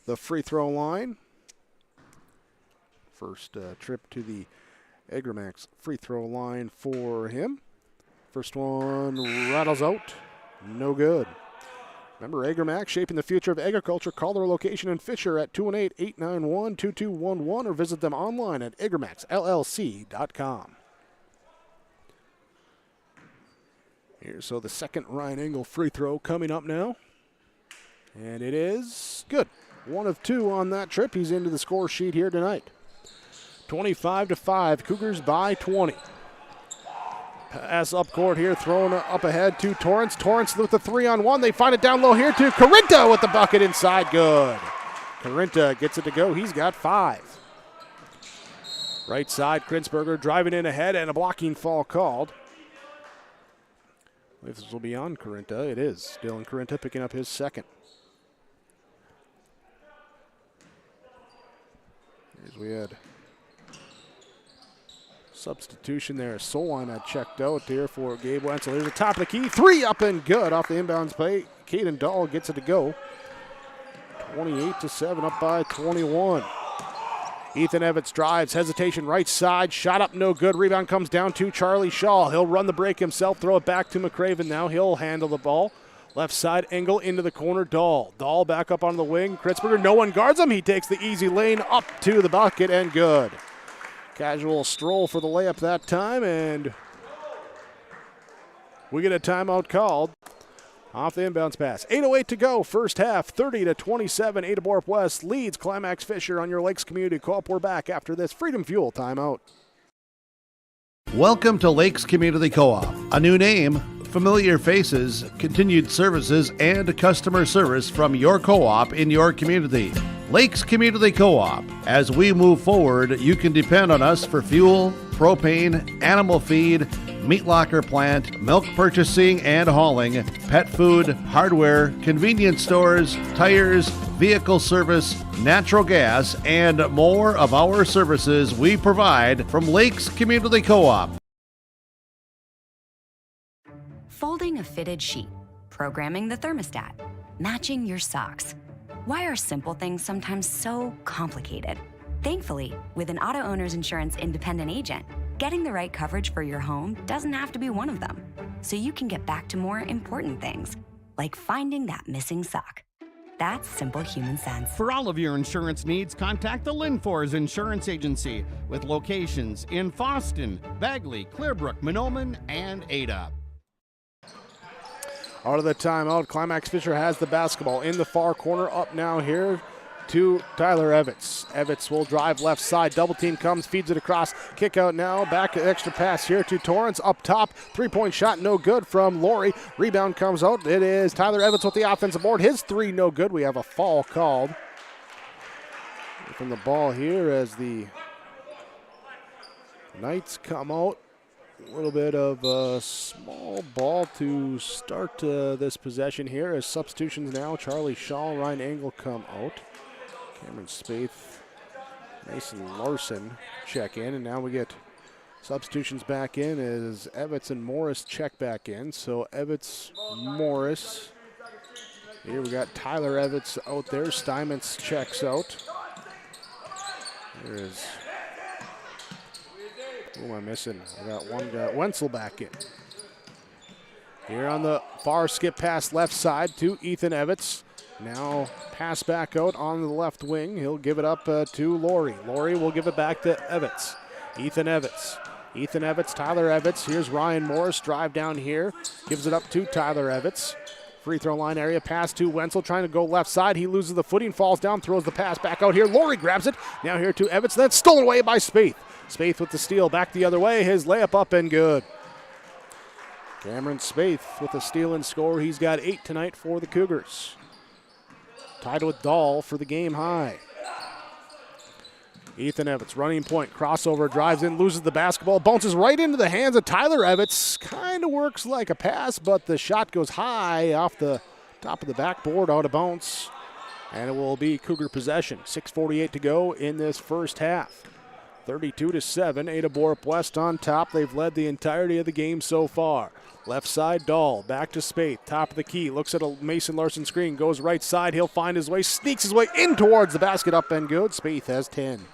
the free throw line. First trip to the Agramax free throw line for him. First one rattles out. No good. Remember, Agramax, shaping the future of agriculture. Call their location in Fisher at 218-891-2211 or visit them online at agramaxllc.com. Here, so the second Ryan Engel free throw coming up now. And it is good. 1 of 2 on that trip. He's into the score sheet here tonight. 25-5. Cougars by 20. Pass up court here, thrown up ahead to Torrance. Torrance with the 3-on-1. They find it down low here to Carinta with the bucket inside. Good. Carinta gets it to go. He's got 5. Right side, Kritzberger driving in ahead and a blocking foul called. If this will be on Carinta, it is. Dylan Carinta picking up his second. Here's we had substitution there. Solheim had checked out here for Gabe Wenzel. Here's the top of the key. 3 up and good off the inbounds play. Caden Dahl gets it to go. 28-7 up by 21. Ethan Evans drives, hesitation right side, shot up no good. Rebound comes down to Charlie Shaw. He'll run the break himself, throw it back to McCraven now. He'll handle the ball. Left side, Engel into the corner, Dahl. Dahl back up on the wing. Kritzberger, no one guards him. He takes the easy lane up to the bucket and good. Casual stroll for the layup that time, and we get a timeout called off the inbounds pass. 8:08 to go, first half, 30-27. Ada-Borup-West leads Climax Fisher on your Lakes Community Co-op. We're back after this Freedom Fuel timeout. Welcome to Lakes Community Co-op. A new name, familiar faces, continued services, and customer service from your co-op in your community. Lakes Community Co-op. As we move forward, you can depend on us for fuel, propane, animal feed, meat locker plant, milk purchasing and hauling, pet food, hardware, convenience stores, tires, vehicle service, natural gas, and more of our services we provide from Lakes Community Co-op. Folding a fitted sheet, programming the thermostat, matching your socks. Why are simple things sometimes so complicated? Thankfully, with an auto owner's insurance independent agent, getting the right coverage for your home doesn't have to be one of them. So you can get back to more important things, like finding that missing sock. That's simple human sense. For all of your insurance needs, contact the Linfors Insurance Agency with locations in Fosston, Bagley, Clearbrook, Mahnomen, and Ada. Out of the timeout, Climax Fisher has the basketball in the far corner. Up now here to Tyler Evans. Evans will drive left side. Double team comes, feeds it across. Kick out now. Back extra pass here to Torrance. Up top. 3-point shot no good from Laurie. Rebound comes out. It is Tyler Evans with the offensive board. His 3 no good. We have a foul called from the ball here as the Knights come out. A little bit of a small ball to start this possession here as substitutions now. Charlie Shaw, Ryan Engel come out. Cameron Spaeth, Mason Larson check in, and now we get Substitutions back in as Evans and Morris check back in. So Evans, Morris. Here we got Tyler Evans out there. Steinmetz checks out. There is. Who am I missing? I got one guy. Wenzel back in. Here on the far skip pass left side to Ethan Evans. Now pass back out on the left wing. He'll give it up to Laurie. Laurie will give it back to Evans. Ethan Evans. Ethan Evans, Tyler Evans. Here's Ryan Morris. Drive down here. Gives it up to Tyler Evans. Free throw line area. Pass to Wenzel. Trying to go left side. He loses the footing. Falls down. Throws the pass back out here. Laurie grabs it. Now here to Evans. That's stolen away by Spaeth. Spaeth with the steal. Back the other way. His layup up and good. Cameron Spaeth with a steal and score. He's got 8 tonight for the Cougars. Tied with Dahl for the game high. Ethan Evans, running point, crossover, drives in, loses the basketball, bounces right into the hands of Tyler Evans. Kind of works like a pass, but the shot goes high off the top of the backboard, out of bounds. And it will be Cougar possession. 6:48 to go in this first half. 32-7, Ada-Borup-West on top. They've led the entirety of the game so far. Left side, Dahl, back to Spaeth, top of the key, looks at a Mason Larson screen, goes right side, he'll find his way, sneaks his way in towards the basket, up and good. Spaeth has 10.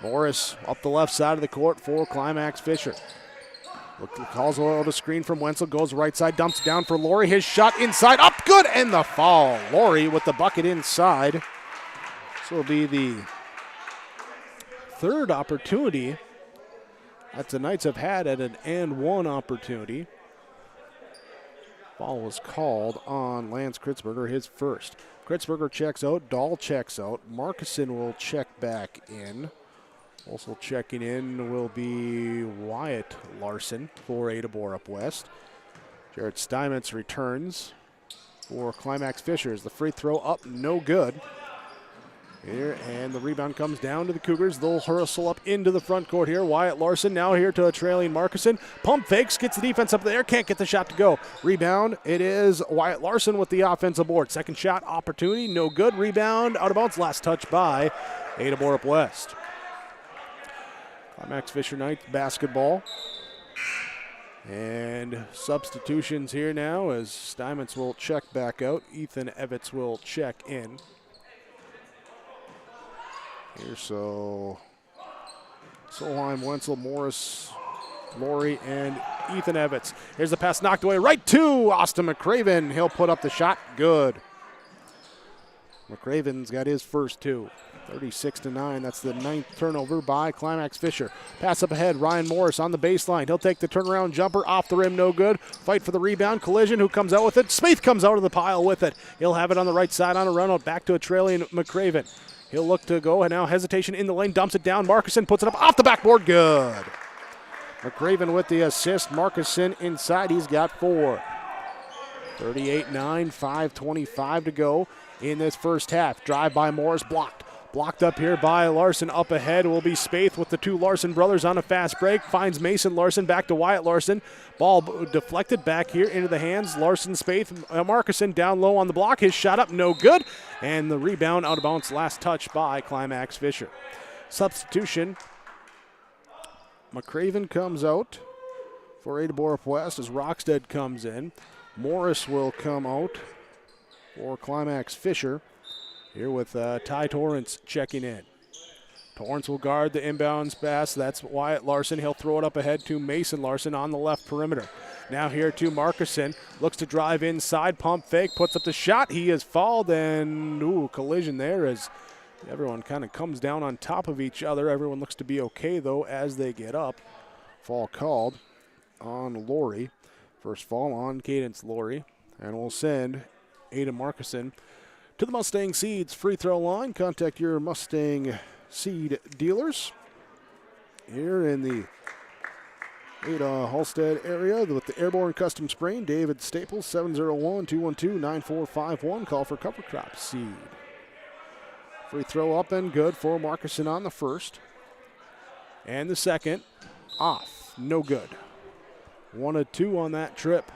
Morris up the left side of the court for Climax Fisher. Calls out a screen from Wenzel, goes right side, dumps down for Laurie, his shot inside, up good, and the foul. Laurie with the bucket inside. This will be the third opportunity that the Knights have had at an and one opportunity. Foul was called on Lance Kritzberger, his first. Kritzberger checks out, Dahl checks out, Markuson will check back in. Also checking in will be Wyatt Larson for Ada-Borup-West. Jared Steinmetz returns for Climax Fishers. The free throw up, no good. Here, and the rebound comes down to the Cougars. They'll hustle up into the front court here. Wyatt Larson now here to a trailing Markuson. Pump fakes, gets the defense up there, can't get the shot to go. Rebound, it is Wyatt Larson with the offensive board. Second shot opportunity, no good. Rebound, out of bounds, last touch by Ada-Borup-West. Climax Fisher Knights basketball. And substitutions here now as Steinmetz will check back out. Ethan Evans will check in. Here, so Solheim, Wenzel, Morris, Laurie, and Ethan Evans. Here's the pass knocked away right to Austin McCraven. He'll put up the shot. Good. McCraven's got his first two. 36-9. That's the 9th turnover by Climax Fisher. Pass up ahead. Ryan Morris on the baseline. He'll take the turnaround jumper off the rim. No good. Fight for the rebound. Collision. Who comes out with it? Spaeth comes out of the pile with it. He'll have it on the right side on a run out. Back to a trailing McCraven. He'll look to go, and now hesitation in the lane, dumps it down. Markuson puts it up off the backboard. Good. McCraven with the assist. Markuson inside. He's got 4. 38-9, 5:25 to go in this first half. Drive by Morris, blocked. Blocked up here by Larson. Up ahead will be Spaeth with the two Larson brothers on a fast break. Finds Mason Larson, back to Wyatt Larson. Ball deflected back here into the hands. Larson, Spaeth, Markuson down low on the block. His shot up, no good. And the rebound out of bounds, last touch by Climax Fisher. Substitution. McCraven comes out for Ada-Borup-West as Rockstead comes in. Morris will come out for Climax Fisher. Here with Ty Torrance checking in. Torrance will guard the inbounds pass. That's Wyatt Larson. He'll throw it up ahead to Mason Larson on the left perimeter. Now here to Markuson. Looks to drive inside. Pump fake. Puts up the shot. He is fouled. And collision there as everyone kind of comes down on top of each other. Everyone looks to be okay, though, as they get up. Fall called on Laurie. First fall on Cadence Laurie. And we'll send Ada Markuson to the Mustang Seeds free throw line. Contact your Mustang seed dealers here in the Ada Halstead area with the Airborne Custom Spraying. David Staples, 701-212-9451. Call for cover crop seed. Free throw up and good for Markuson on the first. And the second, off, no good. 1 of 2 on that trip.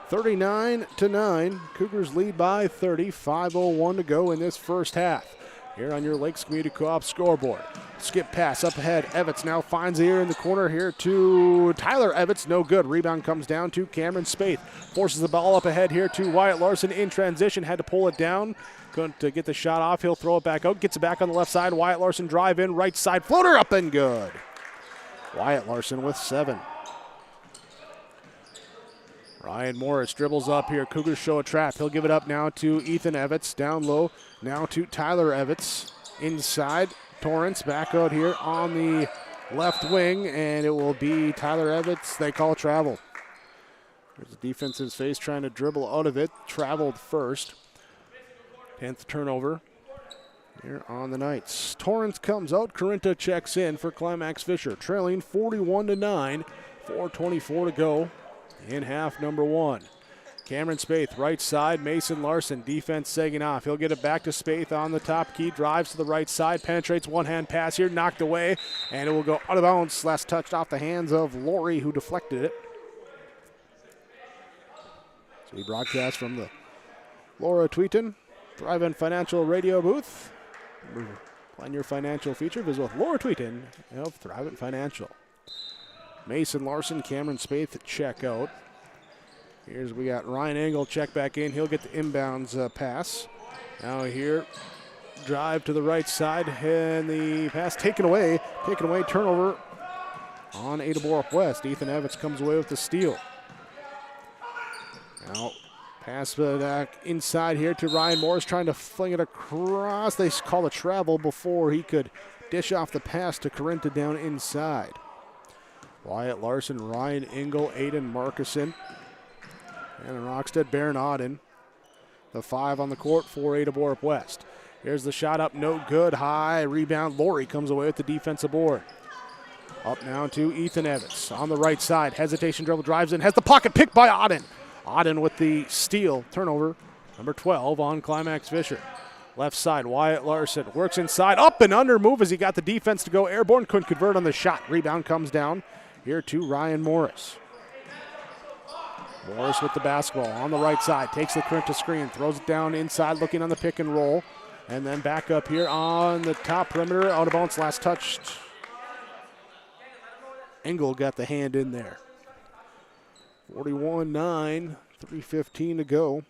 39-9. Cougars lead by 30. 5:01 to go in this first half. here on your Lakes Community Co-op scoreboard. Skip pass up ahead. Evans now finds the ear in the corner here to Tyler Evans. No good. Rebound comes down to Cameron Spaeth. Forces the ball up ahead here to Wyatt Larson in transition. Had to pull it down. Couldn't get the shot off. He'll throw it back out. Gets it back on the left side. Wyatt Larson drive in. Right side floater up and good. Wyatt Larson with 7. Ryan Morris dribbles up here. Cougars show a trap. He'll give it up now to Ethan Evans. Down low. Now to Tyler Evans. Inside. Torrance back out here on the left wing, and it will be Tyler Evans. They call travel. There's the defense's face trying to dribble out of it. Traveled first. 10th turnover here on the Knights. Torrance comes out. Corinta checks in for Climax Fisher. Trailing 41-9. 4:24 to go in half number 1. Cameron Spaeth, right side. Mason Larson, defense sagging off. He'll get it back to Spaeth on the top key. Drives to the right side. Penetrates one-hand pass here. Knocked away. And it will go out of bounds. Last touched off the hands of Laurie, who deflected it. So we broadcast from the Laura Tweeton Thrive Financial Radio booth. Plan your financial future. Visit with Laura Tweeton of Thrive Financial. Mason Larson, Cameron Spaeth check out. Here's we got Ryan Engel check back in. He'll get the inbounds pass. Now here, drive to the right side, and the pass taken away. Turnover on Ada-Borup-West. Ethan Evans comes away with the steal. Now pass back inside here to Ryan Morris, trying to fling it across. They call a travel before he could dish off the pass to Corinta down inside. Wyatt Larson, Ryan Engel, Aiden Markison, and Rockstead Baron Auden. The 5 on the court for Ada-Borup-West. Here's the shot up, no good. High rebound. Laurie comes away with the defensive board. Up now to Ethan Evans on the right side. Hesitation dribble, drives in, has the pocket picked by Auden. Auden with the steal. Turnover, number 12 on Climax Fisher. Left side, Wyatt Larson works inside. Up and under move as he got the defense to go airborne. Couldn't convert on the shot. Rebound comes down here to Ryan Morris. Morris with the basketball on the right side. Takes the Corinta screen. Throws it down inside, looking on the pick and roll. And then back up here on the top perimeter. Out of bounds, last touched. Engel got the hand in there. 41-9, 3:15 to go.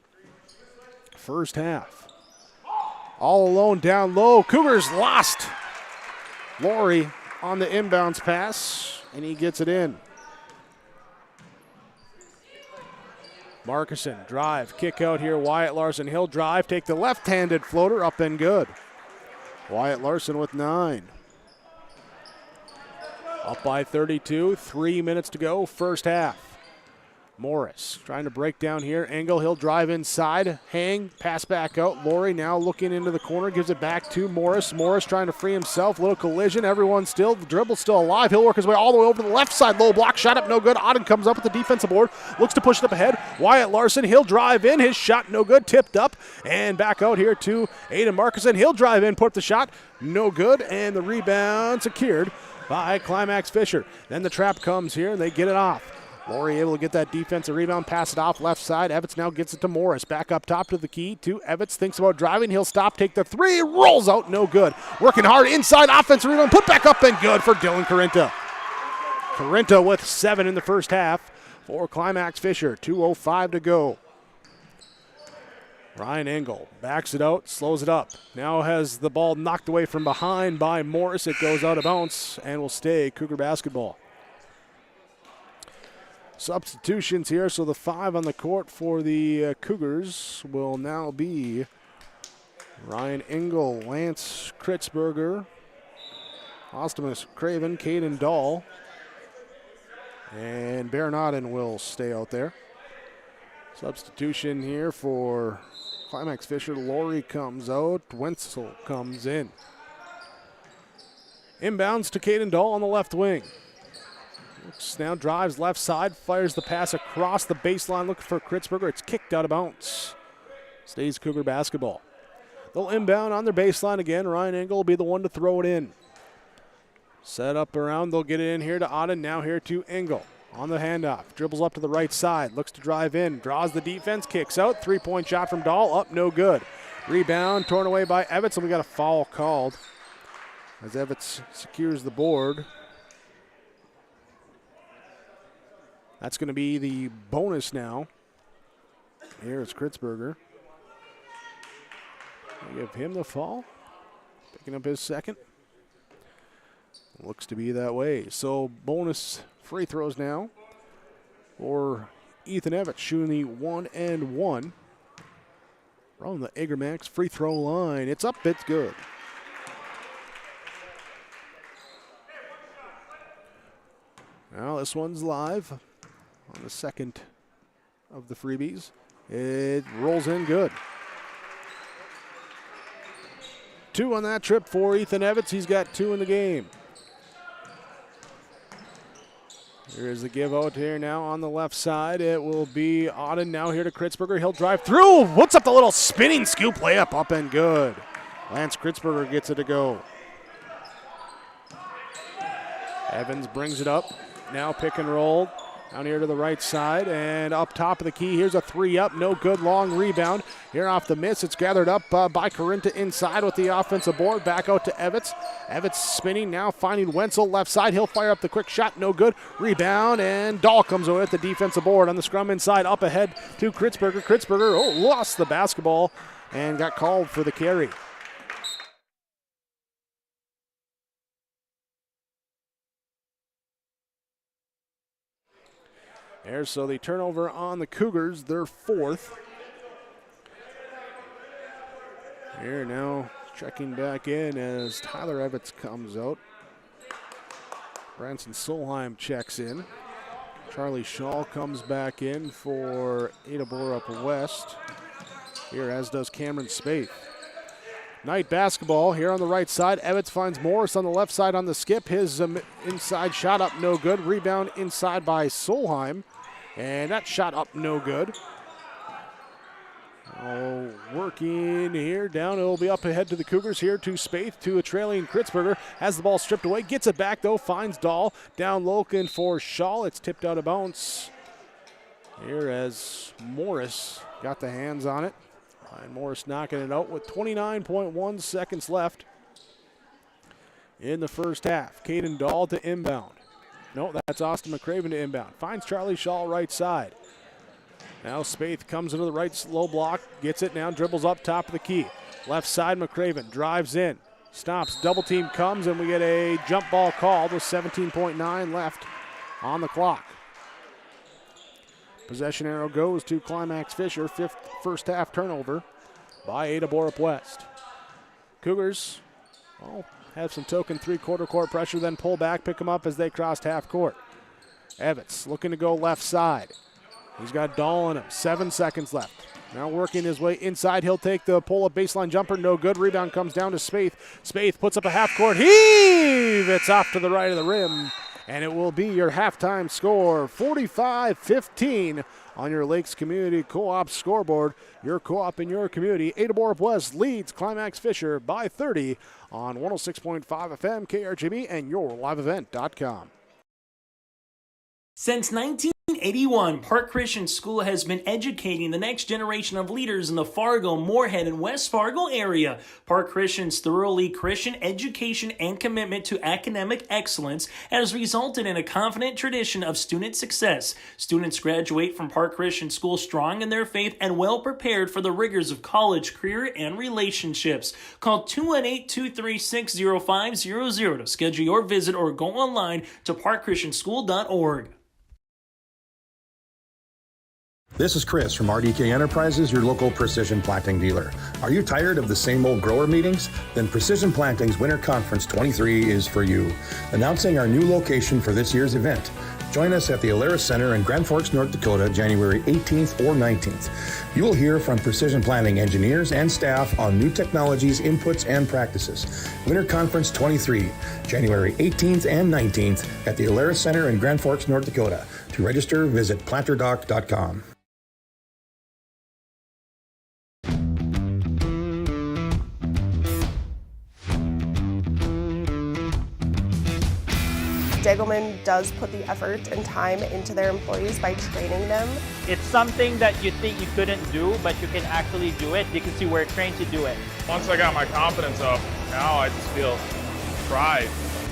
First half. All alone down low. Cougars lost. Laurie on the inbounds pass, and he gets it in. Markison, drive, kick out here. Wyatt Larson, he'll drive, take the left-handed floater, up and good. Wyatt Larson with 9. Up by 32, 3 minutes to go, first half. Morris trying to break down here. Engel, he'll drive inside. Hang, pass back out. Laurie now looking into the corner, gives it back to Morris. Morris trying to free himself. Little collision. Everyone still, the dribble's still alive. He'll work his way all the way over to the left side. Low block, shot up, no good. Auden comes up with the defensive board. Looks to push it up ahead. Wyatt Larson, he'll drive in. His shot, no good. Tipped up. And back out here to Aiden Markison. He'll drive in, put up the shot. No good. And the rebound secured by Climax Fisher. Then the trap comes here, and they get it off. Laurie able to get that defensive rebound, pass it off left side. Evans now gets it to Morris. Back up top to the key to Evans. Thinks about driving. He'll stop, take the 3, rolls out, no good. Working hard inside, offensive rebound, put back up and good for Dylan Corinta. Corinta with 7 in the first half for Climax Fisher. 2:05 to go. Ryan Engel backs it out, slows it up. Now has the ball knocked away from behind by Morris. It goes out of bounds and will stay Cougar basketball. Substitutions here, so the 5 on the court for the Cougars will now be Ryan Engel, Lance Kritzberger, Ostamus Craven, Caden Dahl, and Baron Auden will stay out there. Substitution here for Climax Fisher. Laurie comes out, Wenzel comes in. Inbounds to Caden Dahl on the left wing. Now drives left side, fires the pass across the baseline, looking for Kritzberger. It's kicked out of bounds. Stays Cougar basketball. They'll inbound on their baseline again. Ryan Engel will be the one to throw it in. Set up around, they'll get it in here to Auden, now here to Engel. On the handoff, dribbles up to the right side, looks to drive in, draws the defense, kicks out. 3-point shot from Dahl, up, no good. Rebound torn away by Evans, and we got a foul called as Evans secures the board. That's going to be the bonus now. Here is Kritzberger. Give him the fall. Picking up his second. Looks to be that way. So bonus free throws now for Ethan Evans, shooting the 1 and 1 from the Agri Max free throw line. It's up, it's good. Now this one's live on the second of the freebies. It rolls in good. 2 on that trip for Ethan Evans. He's got 2 in the game. Here's the give out here now on the left side. It will be Auden now here to Kritzberger. He'll drive through. What's up the little spinning scoop layup up and good. Lance Kritzberger gets it to go. Evans brings it up. Now pick and roll. Down here to the right side and up top of the key. Here's a 3 up. No good. Long rebound. Here off the miss. It's gathered up by Corinta inside with the offensive board. Back out to Evans. Evans spinning now, finding Wenzel left side. He'll fire up the quick shot. No good. Rebound, and Dahl comes away with the defensive board on the scrum inside. Up ahead to Kritzberger. Kritzberger lost the basketball and got called for the carry. There, so the turnover on the Cougars, their 4th. Here now checking back in as Tyler Evans comes out. Branson Solheim checks in. Charlie Shaw comes back in for Ada-Borup-West. Here, as does Cameron Spaeth. Knight basketball here on the right side. Evans finds Morris on the left side on the skip. His inside shot up, no good. Rebound inside by Solheim. And that shot up, no good. Working here down. It'll be up ahead to the Cougars here to Spaeth, to a trailing Kritzberger. Has the ball stripped away. Gets it back, though. Finds Dahl. Down looking for Shaw. It's tipped out of bounds. Here as Morris got the hands on it. And Morris knocking it out with 29.1 seconds left in the first half. Caden Dahl to inbound. No, that's Austin McCraven to inbound. Finds Charlie Shaw right side. Now Spaeth comes into the right low block, gets it now, dribbles up top of the key. Left side, McCraven drives in, stops, double team comes, and we get a jump ball called with 17.9 left on the clock. Possession arrow goes to Climax Fisher, first half turnover by Ada-Borup-West. Cougars, have some token three-quarter court pressure, then pull back, pick them up as they crossed half court. Evans looking to go left side. He's got Dahl on him, 7 seconds left. Now working his way inside, he'll take the pull-up baseline jumper, no good. Rebound comes down to Spaeth. Spaeth puts up a half-court heave. It's off to the right of the rim, and it will be your halftime score, 45-15 on your Lakes Community Co-op scoreboard. Your co-op in your community. Ada-Borup-West leads Climax Fisher by 30 on 106.5 FM, KRGB, and yourliveevent.com. Since 1981, Park Christian School has been educating the next generation of leaders in the Fargo, Moorhead, and West Fargo area. Park Christian's thoroughly Christian education and commitment to academic excellence has resulted in a confident tradition of student success. Students graduate from Park Christian School strong in their faith and well prepared for the rigors of college, career, and relationships. Call 218-236-0500 to schedule your visit or go online to parkchristianschool.org. This is Chris from RDK Enterprises, your local precision planting dealer. Are you tired of the same old grower meetings? Then Precision Planting's Winter Conference 23 is for you. Announcing our new location for this year's event. Join us at the Alaris Center in Grand Forks, North Dakota, January 18th or 19th. You will hear from Precision Planting engineers and staff on new technologies, inputs, and practices. Winter Conference 23, January 18th and 19th at the Alaris Center in Grand Forks, North Dakota. To register, visit planterdoc.com. Degelman does put the effort and time into their employees by training them. It's something that you think you couldn't do, but you can actually do it because you were trained to do it. Once I got my confidence up, now I just feel pride.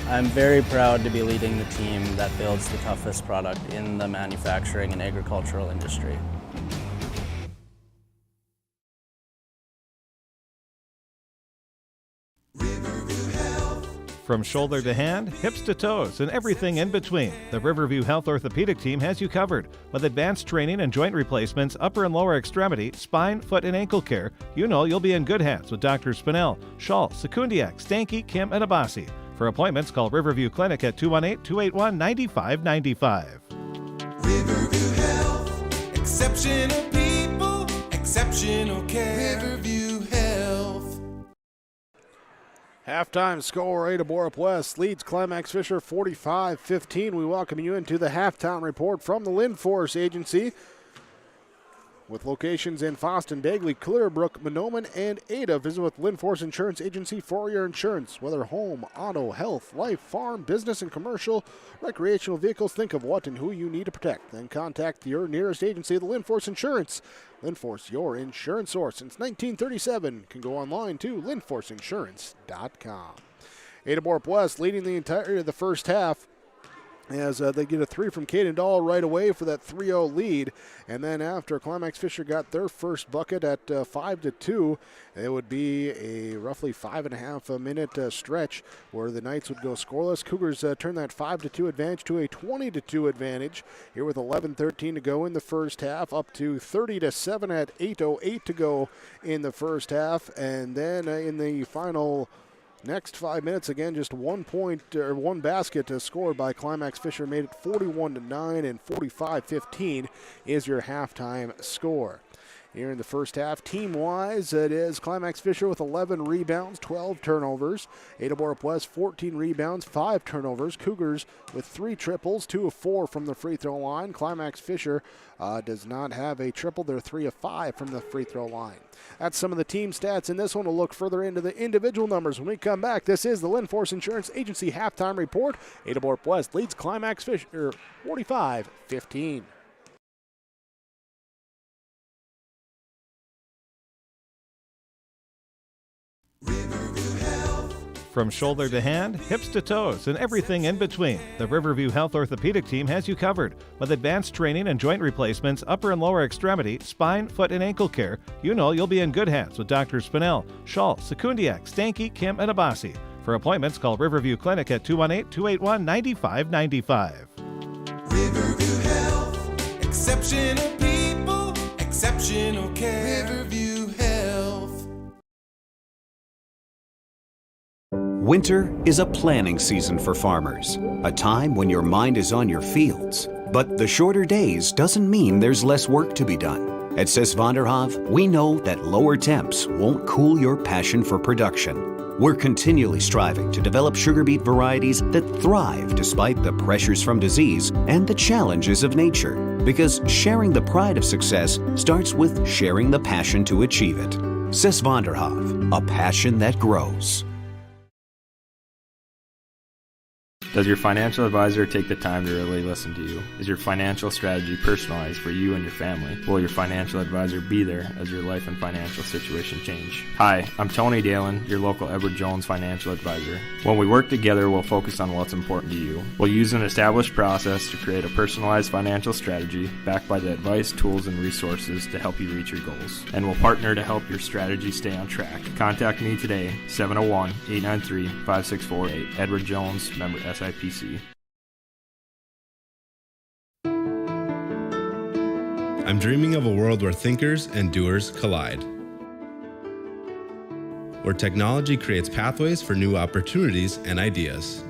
I'm very proud to be leading the team that builds the toughest product in the manufacturing and agricultural industry. From shoulder to hand, hips to toes, and everything in between, the Riverview Health Orthopedic Team has you covered. With advanced training and joint replacements, upper and lower extremity, spine, foot, and ankle care, you know you'll be in good hands with Drs. Spinell, Schall, Sekundiak, Stanky, Kim, and Abasi. For appointments, call Riverview Clinic at 218-281-9595. Riverview Health, exceptional people, exceptional care. Riverview Health. Halftime score, Ada-Borup-West leads Climax Fisher 45-15. We welcome you into the halftime report from the Lindforce Agency, with locations in Foston, Bagley, Clearbrook, Mahnomen, and Ada. Visit with Lindforce Insurance Agency for your insurance. Whether home, auto, health, life, farm, business, and commercial, recreational vehicles, think of what and who you need to protect. Then contact your nearest agency, the Lindforce Insurance. Lindforce, your insurance source since 1937. Can go online to lindforceinsurance.com. Ada-Borup-West leading the entirety of the first half, as they get a three from Caden Dahl right away for that 3-0 lead. And then after Climax Fisher got their first bucket at 5-2, it would be a roughly 5.5 minute stretch where the Knights would go scoreless. Cougars turn that 5-2 advantage to a 20-2 advantage here with 11:13 to go in the first half, up to 30-7 at 8:08 to go in the first half. And then in the final next 5 minutes, again, just 1 point or one basket scored by Climax Fisher made it 41-9, and 45-15 is your halftime score. Here in the first half, team-wise, it is Climax Fisher with 11 rebounds, 12 turnovers. Ada-Borup-West, 14 rebounds, 5 turnovers. Cougars with 3 triples, 2 of 4 from the free throw line. Climax Fisher does not have a triple. They're 3 of 5 from the free throw line. That's some of the team stats in this one. We'll look further into the individual numbers when we come back. This is the Lindforce Insurance Agency halftime report. Ada-Borup-West leads Climax Fisher 45-15. From shoulder to hand, hips to toes, and everything in between, the Riverview Health Orthopedic Team has you covered. With advanced training and joint replacements, upper and lower extremity, spine, foot, and ankle care, you know you'll be in good hands with Drs. Spinell, Schall, Sekundiak, Stanky, Kim, and Abasi. For appointments, call Riverview Clinic at 218-281-9595. Riverview Health, exceptional people, exceptional care. Riverview Health. Winter is a planning season for farmers, a time when your mind is on your fields. But the shorter days doesn't mean there's less work to be done. At Sis van der Haaf, we know that lower temps won't cool your passion for production. We're continually striving to develop sugar beet varieties that thrive despite the pressures from disease and the challenges of nature. Because sharing the pride of success starts with sharing the passion to achieve it. Sis van der Haaf, a passion that grows. Does your financial advisor take the time to really listen to you? Is your financial strategy personalized for you and your family? Will your financial advisor be there as your life and financial situation change? Hi, I'm Tony Dalen, your local Edward Jones financial advisor. When we work together, we'll focus on what's important to you. We'll use an established process to create a personalized financial strategy backed by the advice, tools, and resources to help you reach your goals. And we'll partner to help your strategy stay on track. Contact me today, 701-893-5648. Edward Jones, member SIPC. I'm dreaming of a world where thinkers and doers collide. Where technology creates pathways for new opportunities and ideas.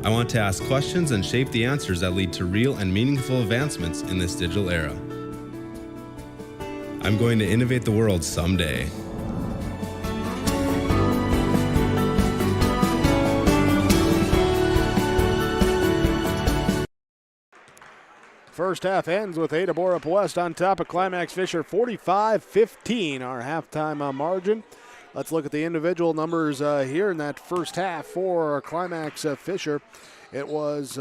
I want to ask questions and shape the answers that lead to real and meaningful advancements in this digital era. I'm going to innovate the world someday. First half ends with Ada-Borup-West on top of Climax Fisher 45-15, our halftime margin. Let's look at the individual numbers here in that first half for Climax Fisher. It was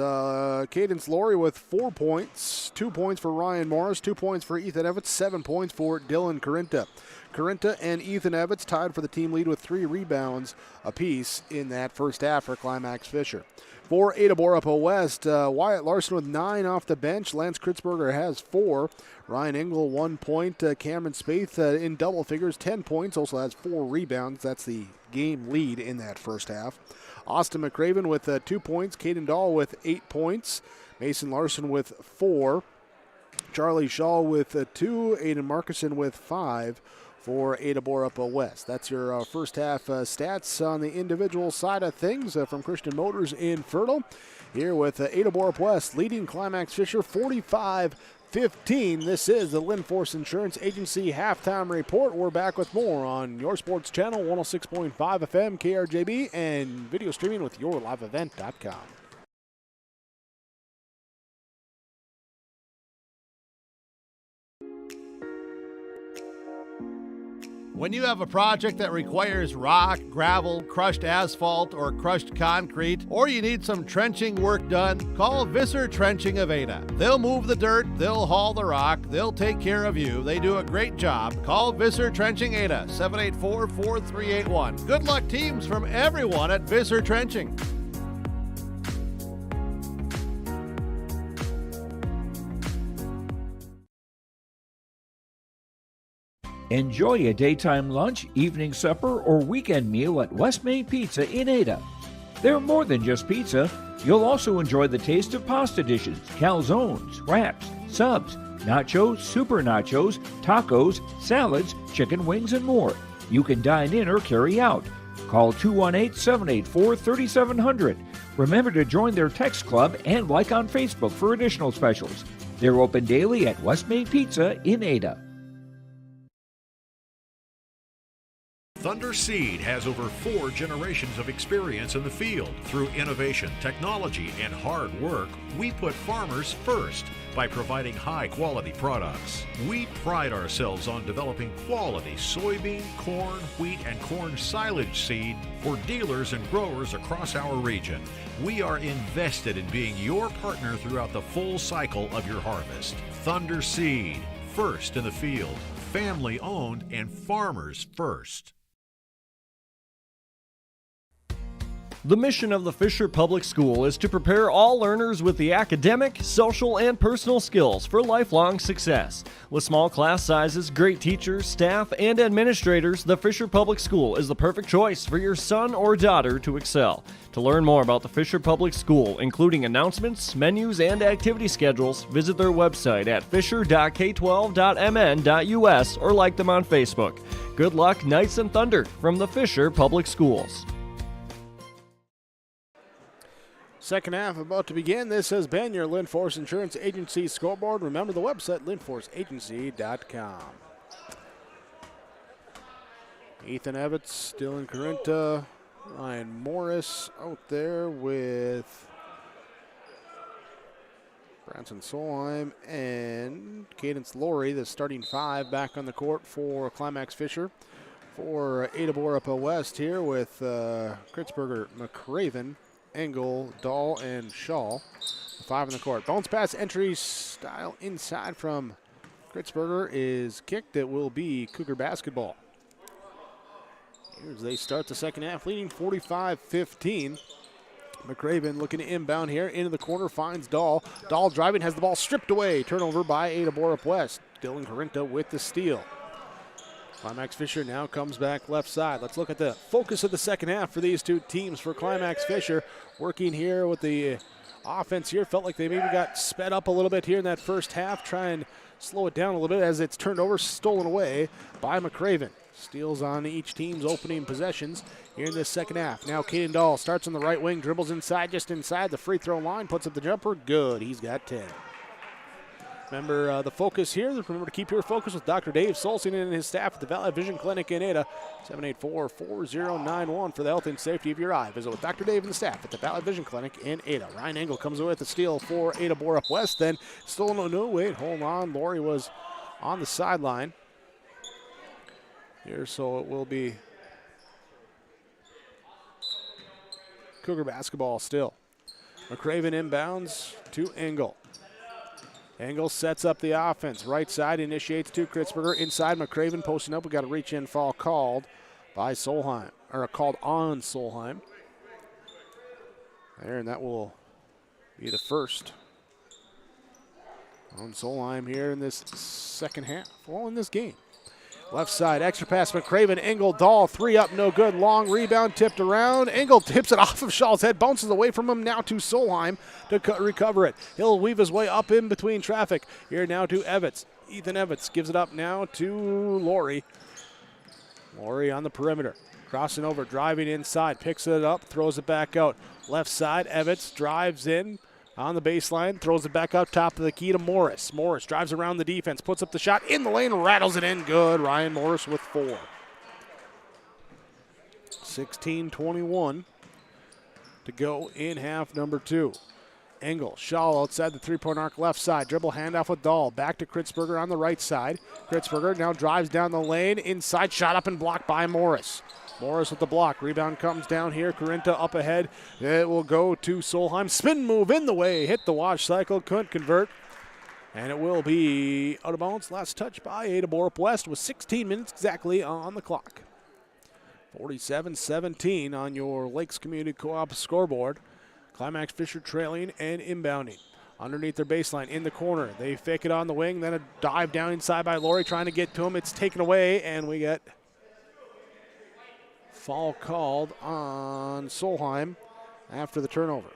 Cadence Laurie with 4 points, 2 points for Ryan Morris, 2 points for Ethan Evans, 7 points for Dylan Carinta. Carinta and Ethan Evans tied for the team lead with 3 rebounds apiece in that first half for Climax Fisher. For Ada-Borup-West, Wyatt Larson with 9 off the bench. Lance Kritzberger has 4. Ryan Engel, 1 point. Cameron Spaeth in double figures, 10 points. Also has 4 rebounds. That's the game lead in that first half. Austin McCraven with 2 points. Caden Dahl with 8 points. Mason Larson with 4. Charlie Shaw with 2. Aiden Markison with 5 for Ada-Borup-West. That's your first half stats on the individual side of things from Christian Motors in Fertile. Here with Ada-Borup-West leading Climax Fisher 45-15. This is the Linforce Insurance Agency halftime report. We're back with more on your sports channel, 106.5 FM, KRJB, and video streaming with yourliveevent.com. When you have a project that requires rock, gravel, crushed asphalt, or crushed concrete, or you need some trenching work done, call Visser Trenching of Ada. They'll move the dirt, they'll haul the rock, they'll take care of you. They do a great job. Call Visser Trenching Ada, 784-4381. Good luck, teams, from everyone at Visser Trenching. Enjoy a daytime lunch, evening supper, or weekend meal at West Main Pizza in Ada. They're more than just pizza. You'll also enjoy the taste of pasta dishes, calzones, wraps, subs, nachos, super nachos, tacos, salads, chicken wings, and more. You can dine in or carry out. Call 218-784-3700. Remember to join their text club and like on Facebook for additional specials. They're open daily at West Main Pizza in Ada. Thunder Seed has over 4 generations of experience in the field. Through innovation, technology, and hard work, we put farmers first by providing high-quality products. We pride ourselves on developing quality soybean, corn, wheat, and corn silage seed for dealers and growers across our region. We are invested in being your partner throughout the full cycle of your harvest. Thunder Seed, first in the field, family-owned, and farmers first. The mission of the Fisher Public School is to prepare all learners with the academic, social, and personal skills for lifelong success. With small class sizes, great teachers, staff, and administrators, the Fisher Public School is the perfect choice for your son or daughter to excel. To learn more about the Fisher Public School, including announcements, menus, and activity schedules, visit their website at fisher.k12.mn.us or like them on Facebook. Good luck, Knights and Thunder, from the Fisher Public Schools. Second half about to begin. This has been your Linforce Insurance Agency scoreboard. Remember the website, linforceagency.com. Ethan Evans, Dylan Carinta, Ryan Morris out there with Branson Solheim and Cadence Laurie, the starting 5 back on the court for Climax Fisher. For Ada-Borup-West here with Kritzberger, McCraven, Engel, Dahl, and Shaw. 5 in the court. Bounce pass entry style inside from Kritzberger is kicked. It will be Cougar basketball. Here as they start the second half, leading 45-15. McCraven looking to inbound here into the corner, finds Dahl. Dahl driving, has the ball stripped away. Turnover by Ada-Borup-West. Dylan Carinta with the steal. Climax Fisher now comes back left side. Let's look at the focus of the second half for these two teams. For Climax Fisher, working here with the offense here. Felt like they maybe got sped up a little bit here in that first half. Try and slow it down a little bit as it's turned over, stolen away by McCraven. Steals on each team's opening possessions here in this second half. Now Caden Dahl starts on the right wing, dribbles inside, just inside the free throw line, puts up the jumper. Good, he's got 10. Remember the focus here. Remember to keep your focus with Dr. Dave Solson and his staff at the Valley Vision Clinic in Ada. 784-4091 for the health and safety of your eye. Visit with Dr. Dave and the staff at the Valley Vision Clinic in Ada. Ryan Engel comes away with the steal for Ada-Borup-West. Then stolen. No, wait, hold on. Laurie was on the sideline here, so it will be Cougar basketball still. McCraven inbounds to Engel. Engel sets up the offense. Right side initiates to Kritzberger. Inside, McCraven posting up. We got a reach-in foul called by Solheim, or called on Solheim. There, and that will be the first on Solheim here in this second half. Well, in this game. Left side, extra pass, McCraven, Engel, Dahl, 3 up, no good. Long rebound, tipped around. Engel tips it off of Schall's head, bounces away from him now to Solheim to recover it. He'll weave his way up in between traffic. Here now to Evans. Ethan Evans gives it up now to Laurie. Laurie on the perimeter. Crossing over, driving inside, picks it up, throws it back out. Left side, Evans drives in on the baseline, throws it back up top of the key to Morris. Morris drives around the defense, puts up the shot in the lane, rattles it in. Good. Ryan Morris with 4. 16-21 to go in half number 2. Engel, Schall outside the three-point arc left side. Dribble handoff with Dahl. Back to Kritzberger on the right side. Kritzberger now drives down the lane. Inside, shot up and blocked by Morris. Morris with the block. Rebound comes down here. Corinta up ahead. It will go to Solheim. Spin move in the way. Hit the wash cycle. Couldn't convert. And it will be out of bounds. Last touch by Ada-Borup-West with 16 minutes exactly on the clock. 47-17 on your Lakes Community Co-op scoreboard. Climax Fisher trailing and inbounding. Underneath their baseline in the corner. They fake it on the wing. Then a dive down inside by Laurie trying to get to him. It's taken away, and we get foul called on Solheim after the turnover.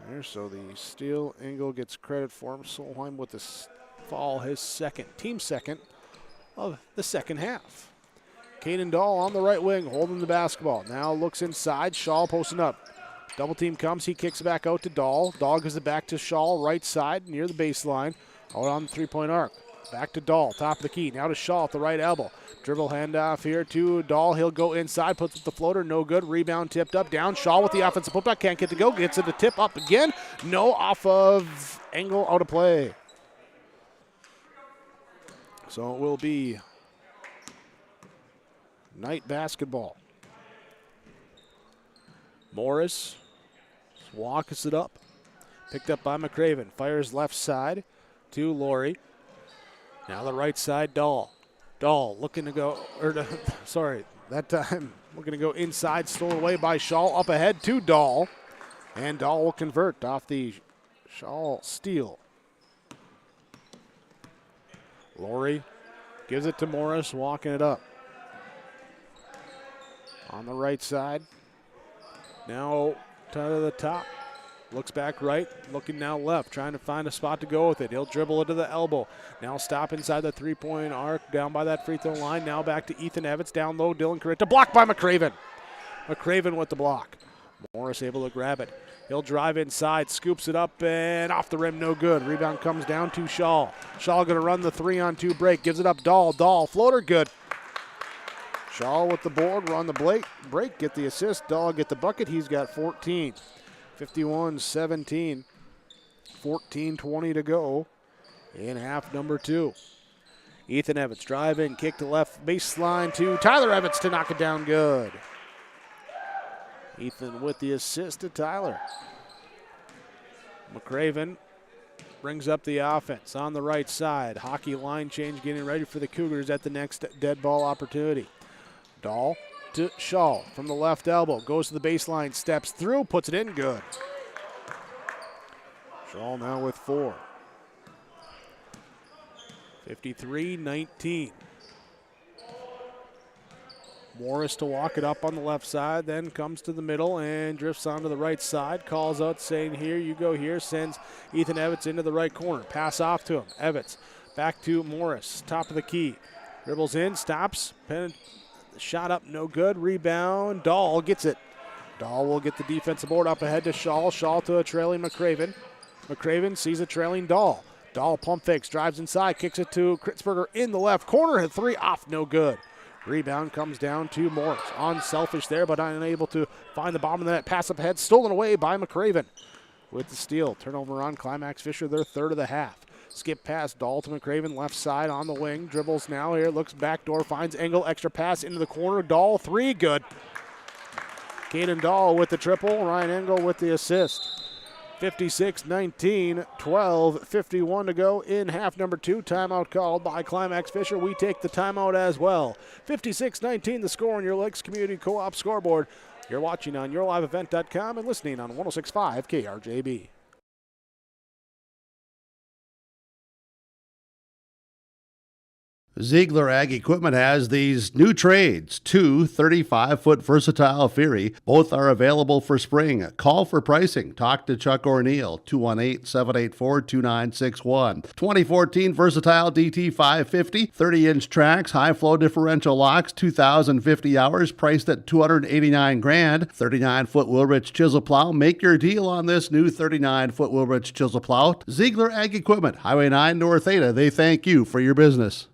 There, so the steal, Engel gets credit for him. Solheim with the foul, his second, team second of the second half. Caden Dahl on the right wing, holding the basketball. Now looks inside, Schall posting up. Double team comes, he kicks it back out to Dahl. Dahl gives it back to Schall, right side, near the baseline, out on the three-point arc. Back to Dahl, top of the key. Now to Schall at the right elbow. Dribble handoff here to Dahl. He'll go inside, puts up the floater, no good. Rebound tipped up, down. Schall with the offensive putback, can't get to go. Gets it to tip up again. No, off of Engel, out of play. So it will be night basketball. Morris walks it up. Picked up by McCraven. Fires left side to Laurie. Now the right side, Dahl. Dahl looking to go, that time looking to go inside, stolen away by Schall. Up ahead to Dahl. And Dahl will convert off the Schall steal. Laurie gives it to Morris, walking it up. On the right side. Now to the top. Looks back right, looking now left, trying to find a spot to go with it. He'll dribble it to the elbow. Now stop inside the three-point arc, down by that free throw line. Now back to Ethan Evans, down low, Dylan Corinta. Blocked by McCraven. McCraven with the block. Morris able to grab it. He'll drive inside, scoops it up, and off the rim, no good. Rebound comes down to Schall. Schall going to run the 3-on-2 break, gives it up, Dahl. Dahl, floater, good. Schall with the board, run the break, get the assist. Dahl get the bucket, he's got 14. 51-17, 14-20 to go in half number 2. Ethan Evans driving, kick to left baseline to Tyler Evans to knock it down good. Ethan with the assist to Tyler. McCraven brings up the offense on the right side. Hockey line change, getting ready for the Cougars at the next dead ball opportunity. Dahl to Schall from the left elbow. Goes to the baseline, steps through, puts it in, good. Schall now with 4. 53-19. Morris to walk it up on the left side, then comes to the middle and drifts onto the right side. Calls out saying, here, you go here. Sends Ethan Evans into the right corner. Pass off to him. Evans back to Morris. Top of the key. Dribbles in, stops. Shot up, no good. Rebound. Dahl gets it. Dahl will get the defensive board up ahead to Schall. Schall to a trailing McCraven. McCraven sees a trailing Dahl. Dahl pump fakes, drives inside, kicks it to Kritzberger in the left corner. Hit 3 off, no good. Rebound comes down to Morris. Unselfish there, but unable to find the bottom of the net. Pass up ahead, stolen away by McCraven. With the steal, turnover on Climax Fisher, their third of the half. Skip pass, Dahl to McCraven, left side on the wing. Dribbles now here, looks backdoor, finds Engel, extra pass into the corner. Dahl, 3, good. Caden Dahl with the triple, Ryan Engel with the assist. 56-19, 12:51 to go in half number 2. Timeout called by Climax Fisher. We take the timeout as well. 56-19 the score on your Lakes Community Co-op scoreboard. You're watching on yourliveevent.com and listening on 106.5 KRJB. Ziegler Ag Equipment has these new trades, 2 35-foot versatile Fury. Both are available for spring. Call for pricing. Talk to Chuck O'Neill, 218-784-2961. 2014 versatile DT 550, 30-inch tracks, high-flow differential locks, 2,050 hours, priced at $289,000. 39-foot Wilrich chisel plow. Make your deal on this new 39-foot Wilrich chisel plow. Ziegler Ag Equipment, Highway 9 North Ada. They thank you for your business.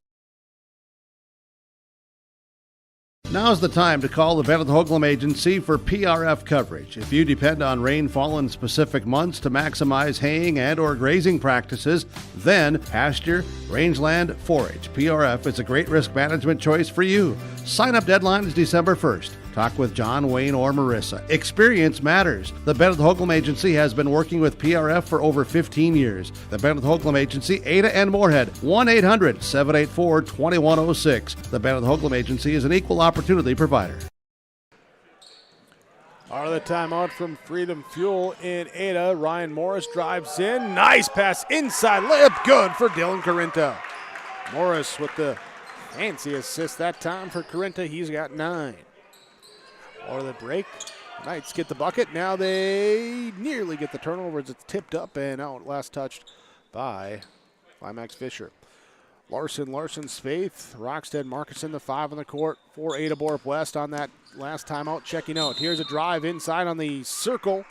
Now's the time to call the Bennett Hoagland Agency for PRF coverage. If you depend on rainfall in specific months to maximize haying and or grazing practices, then pasture, rangeland, forage. PRF is a great risk management choice for you. Sign-up deadline is December 1st. Talk with John, Wayne, or Marissa. Experience matters. The Bennett Hoagland Agency has been working with PRF for over 15 years. The Bennett Hoagland Agency, Ada and Moorhead, 1-800-784-2106. The Bennett Hoagland Agency is an equal opportunity provider. Out of the timeout from Freedom Fuel in Ada. Ryan Morris drives in. Nice pass inside. Layup good for Dylan Carinta. Morris with the fancy assist that time for Carinta. He's got 9. Or the break. Knights get the bucket. Now they nearly get the turnover as it's tipped up and out. Last touched by Climax Fisher. Larson, Spaeth, Rockstead, Markinson, the 5 on the court for Ada-Borup-West on that last timeout. Checking out. Here's a drive inside on the circle.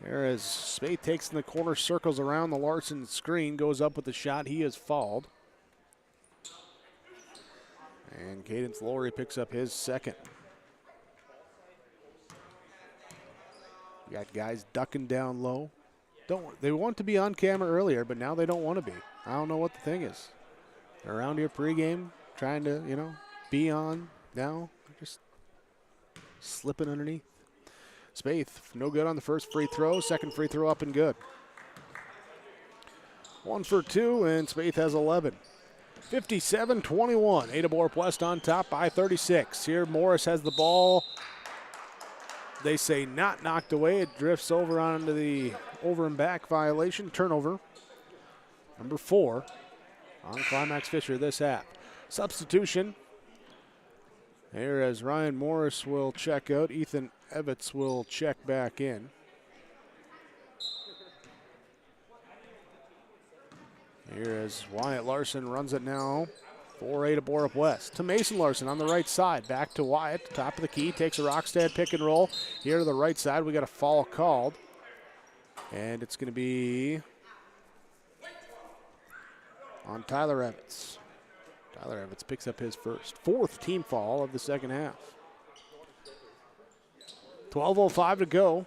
There as Spaeth takes in the corner, circles around the Larson screen, goes up with the shot. He is fouled. And Cadence Lowry picks up his second. You got guys ducking down low. They want to be on camera earlier, but now they don't want to be. I don't know what the thing is. They're around here pregame, trying to, be on. Now they're just slipping underneath. Spaeth, no good on the first free throw. Second free throw up and good. 1 for 2, and Spaeth has 11. 57-21. Ada-Borup-West on top by 36. Here Morris has the ball. They say not knocked away. It drifts over onto the over and back violation. Turnover. Number 4 on Climax Fisher this half. Substitution. Here as Ryan Morris will check out. Ethan Evitz will check back in. Here as Wyatt Larson runs it now for Ada-Borup-West. To Mason Larson on the right side. Back to Wyatt, top of the key. Takes a Rockstead pick and roll. Here to the right side, we got a foul called. And it's going to be on Tyler Evitz. Tyler Evitz picks up his fourth team foul of the second half. 12:05 to go.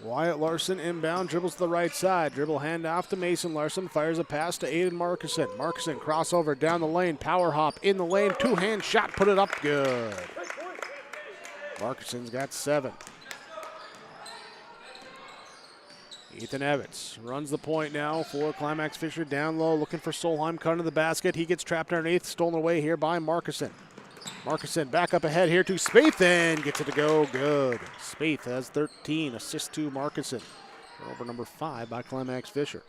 Wyatt Larson inbound, dribbles to the right side. Dribble handoff to Mason Larson, fires a pass to Aiden Markinson. Markinson crossover down the lane, power hop in the lane, two-hand shot, put it up, good. Markinson's got 7. Ethan Evitz runs the point now for Climax Fisher, down low, looking for Solheim, cut into the basket. He gets trapped underneath, stolen away here by Markinson. Markinson back up ahead here to Spaeth and gets it to go good. Spaeth has 13, assist to Markinson. Over number 5 by Climax Fisher.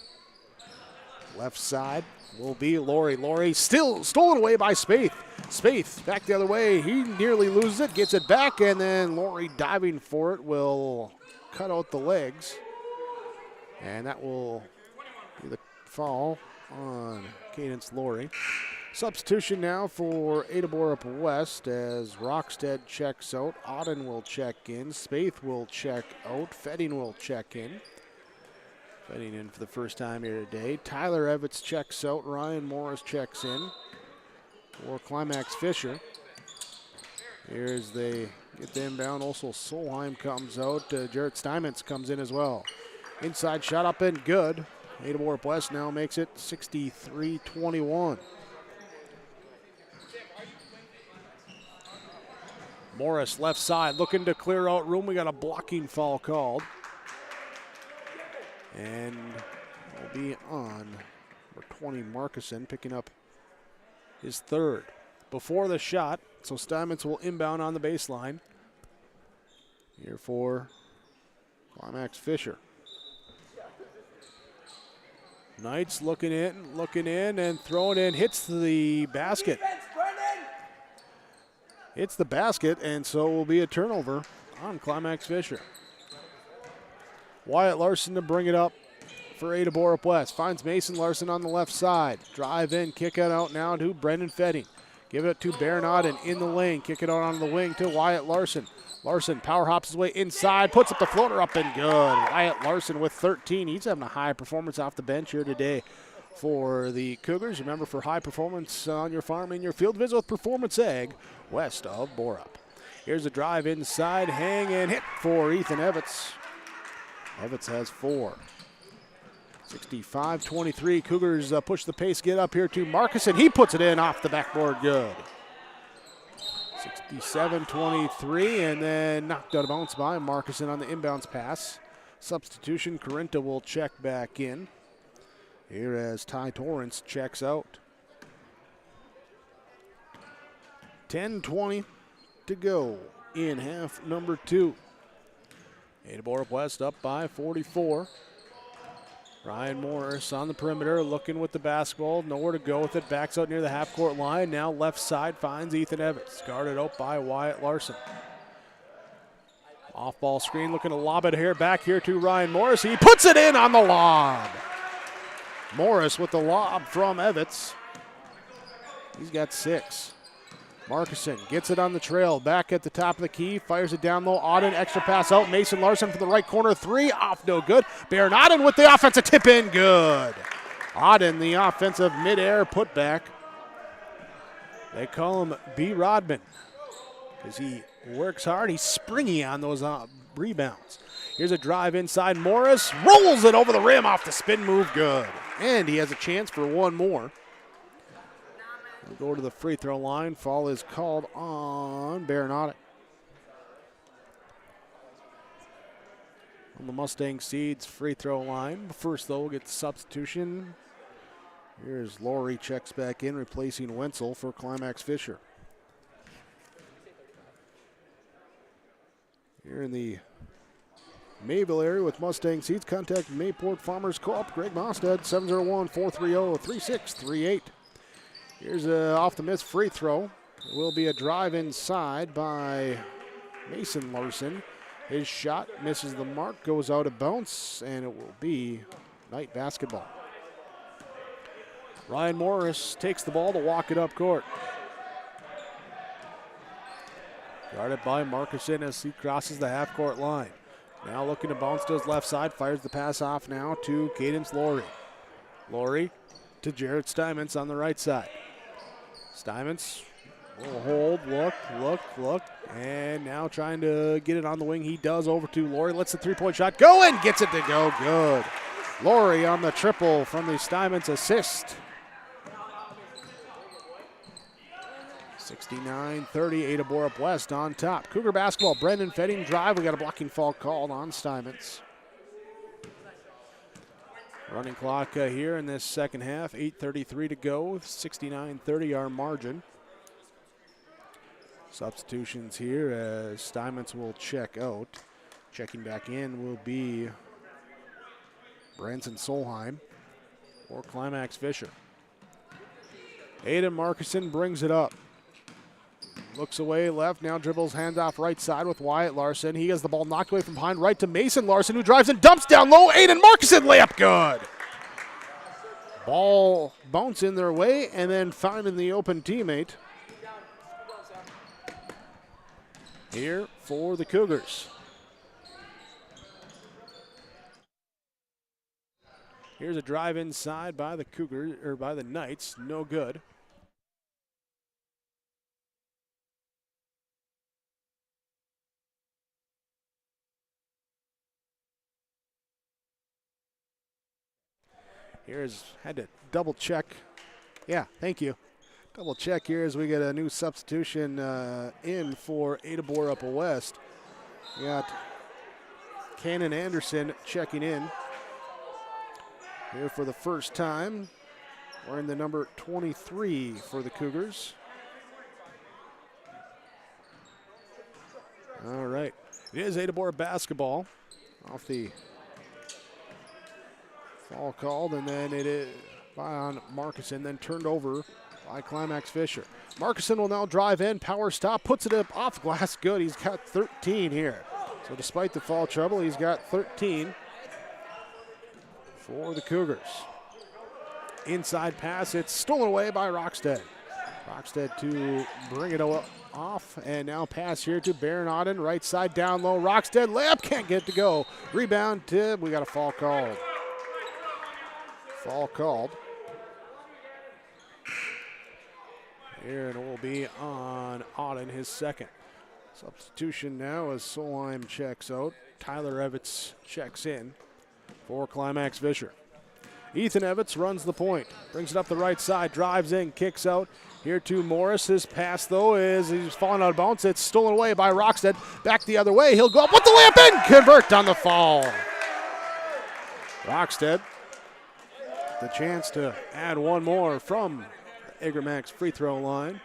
Left side will be Laurie. Laurie still stolen away by Spaeth. Spaeth back the other way. He nearly loses it, gets it back, and then Laurie diving for it will cut out the legs. And that will be the foul on Cadence Laurie. Substitution now for Ada-Borup-West as Rockstead checks out. Auden will check in. Spaeth will check out. Fetting will check in. Fetting in for the first time here today. Tyler Evitz checks out. Ryan Morris checks in for Climax Fisher. Here's they get the inbound. Also Solheim comes out. Jarrett Steinmetz comes in as well. Inside shot up and good. Ada-Borup-West now makes it 63-21. Morris left side looking to clear out room. We got a blocking foul called. And will be on number 20, Markison, picking up his third. Before the shot, so Steinmetz will inbound on the baseline. Here for Climax Fisher. Knights looking in, and throwing in, hits the basket. Hits the basket, and so will be a turnover on Climax Fisher. Wyatt Larson to bring it up for Ada-Borup-West. Finds Mason Larson on the left side. Drive in, kick it out now to Brendan Fetting. Give it to Baron in the lane. Kick it out on the wing to Wyatt Larson. Larson power hops his way inside, puts up the floater up and good. Wyatt Larson with 13. He's having a high performance off the bench here today for the Cougars. Remember, for high performance on your farm, in your field, visit with Performance Ag west of Borup. Here's a drive inside, hang and hit for Ethan Evitz. Evitz has 4. 65-23. Cougars push the pace, get up here to Markison. He puts it in off the backboard, good. 67-23, and then knocked out of bounds by Markison on the inbounds pass. Substitution, Corinta will check back in. Here as Ty Torrance checks out. 10:20 to go in half number 2. Ada-Borup-West up by 44. Ryan Morris on the perimeter, looking with the basketball, nowhere to go with it, backs out near the half-court line. Now left side finds Ethan Evans, guarded out by Wyatt Larson. Off-ball screen, looking to lob it here, back here to Ryan Morris. He puts it in on the lob. Morris with the lob from Evans. He's got 6. Markison gets it on the trail, back at the top of the key, fires it down low. Auden, extra pass out. Mason Larson from the right corner, 3, off, no good. Baron Auden with the offensive tip in, good. Auden, the offensive midair putback. They call him B. Rodman because he works hard. He's springy on those rebounds. Here's a drive inside. Morris rolls it over the rim off the spin move, good. And he has a chance for one more. We'll go to the free throw line. Foul is called on Baronotic. On the Mustang Seeds free throw line. First, though, we'll get the substitution. Here's Laurie, checks back in, replacing Wenzel for Climax Fisher. Here in the Mayville area with Mustang Seeds, contact Mayport Farmers Co-op. Greg Mostad, 701-430-3638. Here's off the miss free throw. It will be a drive inside by Mason Larson. His shot misses the mark, goes out of bounds, and it will be Knight basketball. Ryan Morris takes the ball to walk it up court. Guarded by Markison as he crosses the half-court line. Now looking to bounce to his left side, fires the pass off now to Cadence Laurie. Laurie to Jared Steinmetz on the right side. Steinmetz will hold, look, and now trying to get it on the wing. He does over to Laurie, lets the three-point shot go and gets it to go good. Laurie on the triple from the Steinmetz assist. 69-30, Ada-Borup-West on top. Cougar basketball, Brendan Fetting drive. We got a blocking foul called on Steinmetz. Running clock here in this second half, 8:33 to go, 69-30 our margin. Substitutions here as Steinmetz will check out. Checking back in will be Branson Solheim or Climax Fisher. Aiden Markison brings it up. Looks away left, now dribbles, hands off right side with Wyatt Larson. He has the ball knocked away from behind right to Mason Larson, who drives and dumps down low. Aiden Markison layup good. Ball bounce in their way and then finding the open teammate here for the Cougars. Here's a drive inside by the Cougars, or by the Knights, no good. Here's, had to double check. Yeah, thank you. Double check here as we get a new substitution in for Ada-Borup-West. We got Cannon Anderson checking in here for the first time. Wearing the number 23 for the Cougars. All right. It is Ada-Borup basketball off the foul called, and then it is on Markison, then turned over by Climax Fisher. Markison will now drive in, power stop, puts it up off glass. Good. He's got 13 here. So despite the foul trouble, he's got 13 for the Cougars. Inside pass, it's stolen away by Rockstead. Rockstead to bring it off, and now pass here to Baron Auden, right side down low. Rockstead layup, can't get to go. Rebound tip, we got a foul called. Foul called. Here it will be on Auden, his second. Substitution now as Solheim checks out. Tyler Evans checks in for Climax Fisher. Ethan Evans runs the point, brings it up the right side, drives in, kicks out. Here to Morris. His pass, though, he's falling out of bounds. It's stolen away by Rockstead. Back the other way. He'll go up with the layup in. Convert on the fall. Rockstead, the chance to add one more from Egremax free throw line.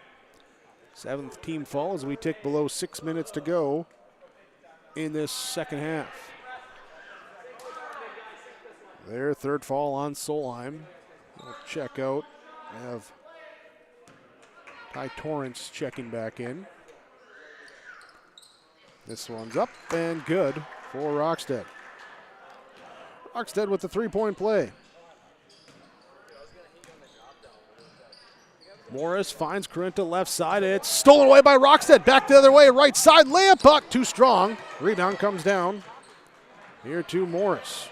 7th team foul as we tick below 6 minutes to go in this second half. Their third foul on Solheim. We'll check out. Have Ty Torrance checking back in. This one's up and good for Rockstead. Rockstead with the three-point play. Morris finds Corinta left side. It's stolen away by Rockstead. Back the other way, right side. Layup puck, too strong. Rebound comes down. Here to Morris.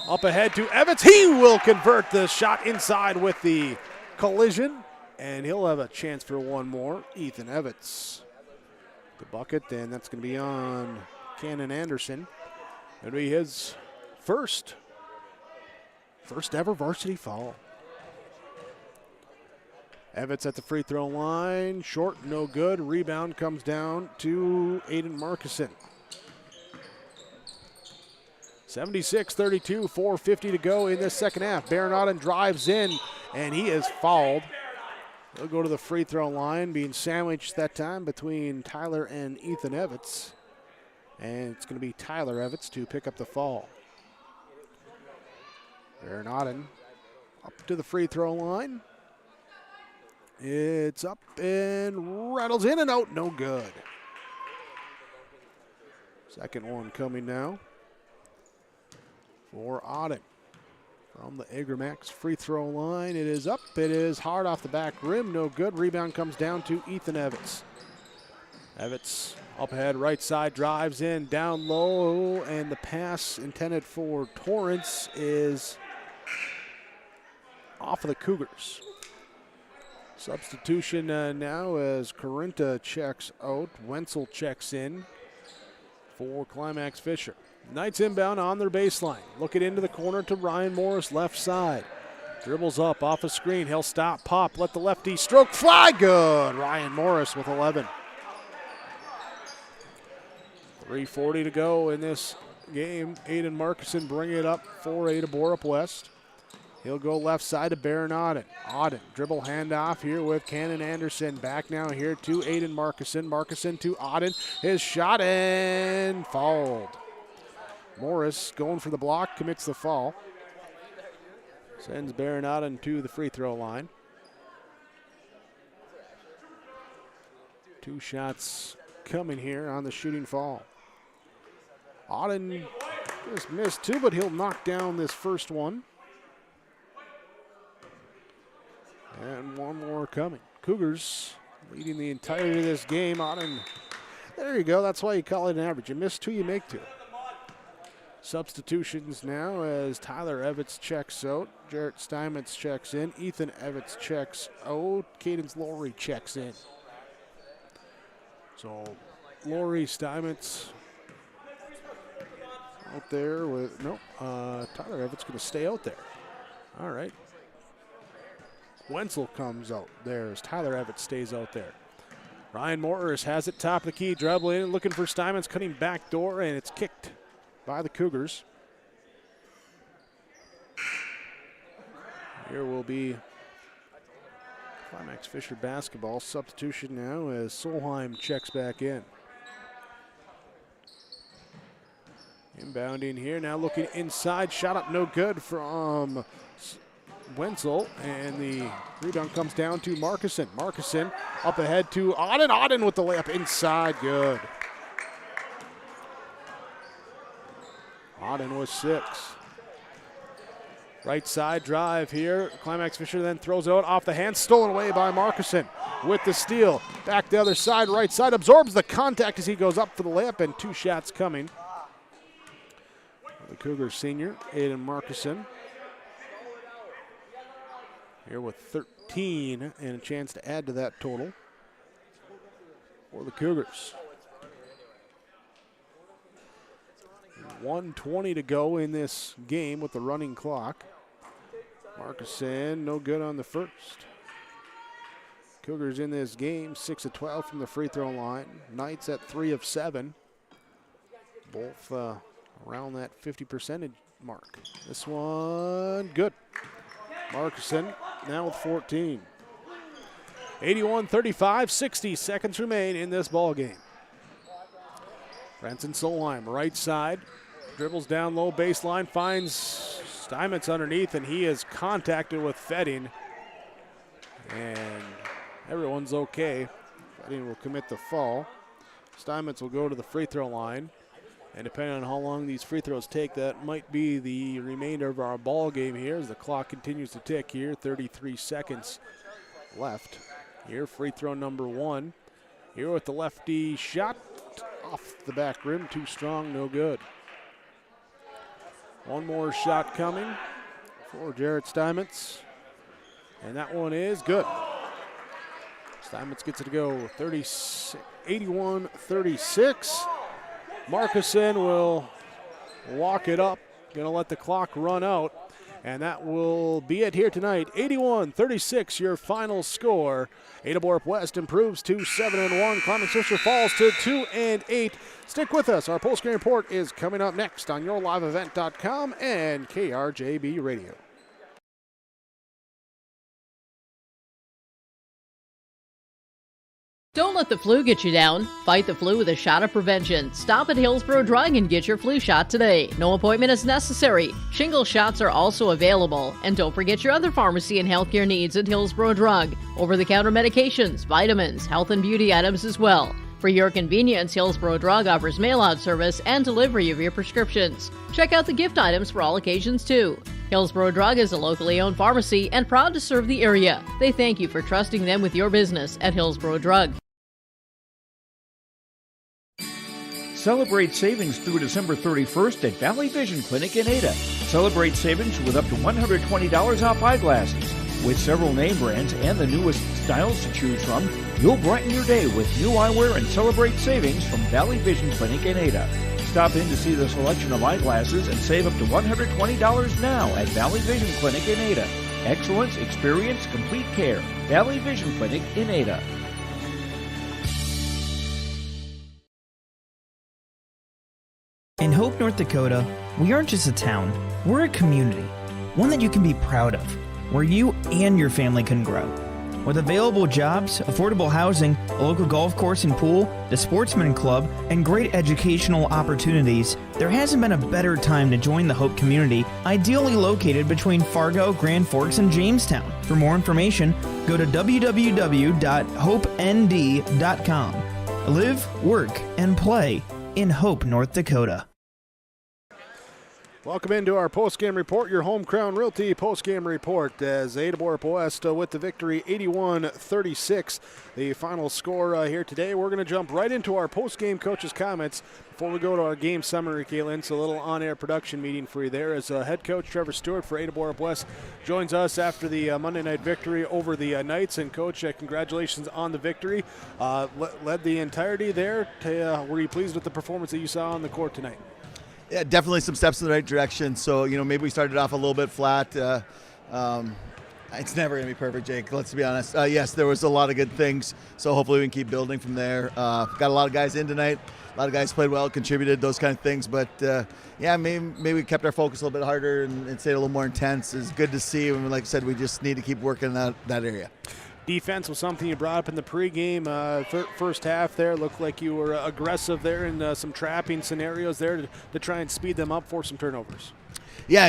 Up ahead to Evans. He will convert the shot inside with the collision. And he'll have a chance for one more. Ethan Evans. The bucket, and that's going to be on Cannon Anderson. It'll be his first ever varsity foul. Evans at the free throw line. Short, no good. Rebound comes down to Aiden Markison. 76-32, 4:50 to go in this second half. Baron Auden drives in, and he is fouled. He'll go to the free throw line, being sandwiched that time between Tyler and Ethan Evans. And it's going to be Tyler Evans to pick up the foul. Baron Auden up to the free throw line. It's up and rattles in and out, no good. Second one coming now for Auden. From the Egremax free throw line, it is up, it is hard off the back rim, no good. Rebound comes down to Ethan Evans. Evans up ahead, right side, drives in, down low, and the pass intended for Torrance is off of the Cougars. Substitution now as Corinta checks out. Wenzel checks in for Climax Fisher. Knights inbound on their baseline. Looking into the corner to Ryan Morris, left side. Dribbles up off a screen. He'll stop, pop, let the lefty stroke fly. Good. Ryan Morris with 11. 3:40 to go in this game. Aiden Markison bringing it up for Ada-Borup-West. He'll go left side to Baron Auden. Auden, dribble handoff here with Cannon Anderson. Back now here to Aiden Markison. Markison to Auden. His shot and fouled. Morris going for the block, commits the foul. Sends Baron Auden to the free throw line. 2 shots coming here on the shooting foul. Auden just missed 2, but he'll knock down this first one. And one more coming. Cougars leading the entirety of this game. Auden, there you go. That's why you call it an average. You miss 2, you make 2. Substitutions now as Tyler Evans checks out. Jarrett Steinmetz checks in. Ethan Evans checks out. Cadence Laurie checks in. So Laurie, Steinmetz out there with, Tyler Evans going to stay out there. All right. Wenzel comes out there as Tyler Evans stays out there. Ryan Morris has it top of the key, dribbling in, looking for Steinmetz, cutting back door, and it's kicked by the Cougars. Here will be Climax Fisher basketball. Substitution now as Solheim checks back in. Inbounding here, now looking inside, shot up no good from Wenzel, and the rebound comes down to Markuson. Markuson up ahead to Auden. Auden with the layup inside, good. Auden was 6. Right side drive here. Climax Fisher then throws out off the hand, stolen away by Markuson with the steal. Back the other side, right side, absorbs the contact as he goes up for the layup, and 2 shots coming. The Cougars senior, Aiden Markuson. Here with 13 and a chance to add to that total for the Cougars. 1:20 to go in this game with the running clock. Markuson, no good on the first. Cougars in this game, 6 of 12 from the free throw line. Knights at 3 of 7. Both around that 50% mark. This one, good. Markuson now with 14. 81-35, 60 seconds remain in this ball game. Branson Solheim, right side, dribbles down low baseline, finds Steinmetz underneath, and he is contacted with Fetting. And everyone's okay. Fetting will commit the foul. Steinmetz will go to the free throw line. And depending on how long these free throws take, that might be the remainder of our ball game here as the clock continues to tick here. 33 seconds left. Here, free throw number 1. Here with the lefty shot off the back rim. Too strong, no good. One more shot coming for Jarrett Steinmetz. And that one is good. Steinmetz gets it to go 81-36. Markuson will walk it up. Going to let the clock run out. And that will be it here tonight. 81-36, your final score. Ada-Borup-West improves to 7-1. Climax Fisher falls to 2-8. Stick with us. Our postgame report is coming up next on YourLiveEvent.com and KRJB Radio. Don't let the flu get you down. Fight the flu with a shot of prevention. Stop at Hillsborough Drug and get your flu shot today. No appointment is necessary. Shingle shots are also available. And don't forget your other pharmacy and healthcare needs at Hillsborough Drug. Over-the-counter medications, vitamins, health and beauty items as well. For your convenience, Hillsborough Drug offers mail-out service and delivery of your prescriptions. Check out the gift items for all occasions, too. Hillsborough Drug is a locally owned pharmacy and proud to serve the area. They thank you for trusting them with your business at Hillsborough Drug. Celebrate savings through December 31st at Valley Vision Clinic in Ada. Celebrate savings with up to $120 off eyeglasses. With several name brands and the newest styles to choose from, you'll brighten your day with new eyewear and celebrate savings from Valley Vision Clinic in Ada. Stop in to see the selection of eyeglasses and save up to $120 now at Valley Vision Clinic in Ada. Excellence, experience, complete care. Valley Vision Clinic in Ada. In Hope, North Dakota, we aren't just a town, we're a community, one that you can be proud of, where you and your family can grow. With available jobs, affordable housing, a local golf course and pool, the Sportsman Club, and great educational opportunities, there hasn't been a better time to join the Hope community, ideally located between Fargo, Grand Forks, and Jamestown. For more information, go to www.hopend.com. Live, work, and play in Hope, North Dakota. Welcome into our postgame report, your Home Crown Realty postgame report as Ada-Borup-West with the victory 81-36. The final score here today. We're going to jump right into our postgame coaches' comments before we go to our game summary, Kaylin. It's a little on-air production meeting for you there as head coach Trevor Stewart for Ada-Borup-West joins us after the Monday night victory over the Knights. And Coach, congratulations on the victory. Led the entirety there. Were you pleased with the performance that you saw on the court tonight? Yeah, definitely some steps in the right direction. So, maybe we started off a little bit flat. It's never going to be perfect, Jake. Let's be honest. Yes, there was a lot of good things, so hopefully we can keep building from there. Got a lot of guys in tonight. A lot of guys played well, contributed, those kind of things. But, maybe we kept our focus a little bit harder and stayed a little more intense. It's good to see. And like I said, we just need to keep working that area. Defense was something you brought up in the pregame first half there. Looked like you were aggressive there in some trapping scenarios there to try and speed them up for some turnovers. Yeah,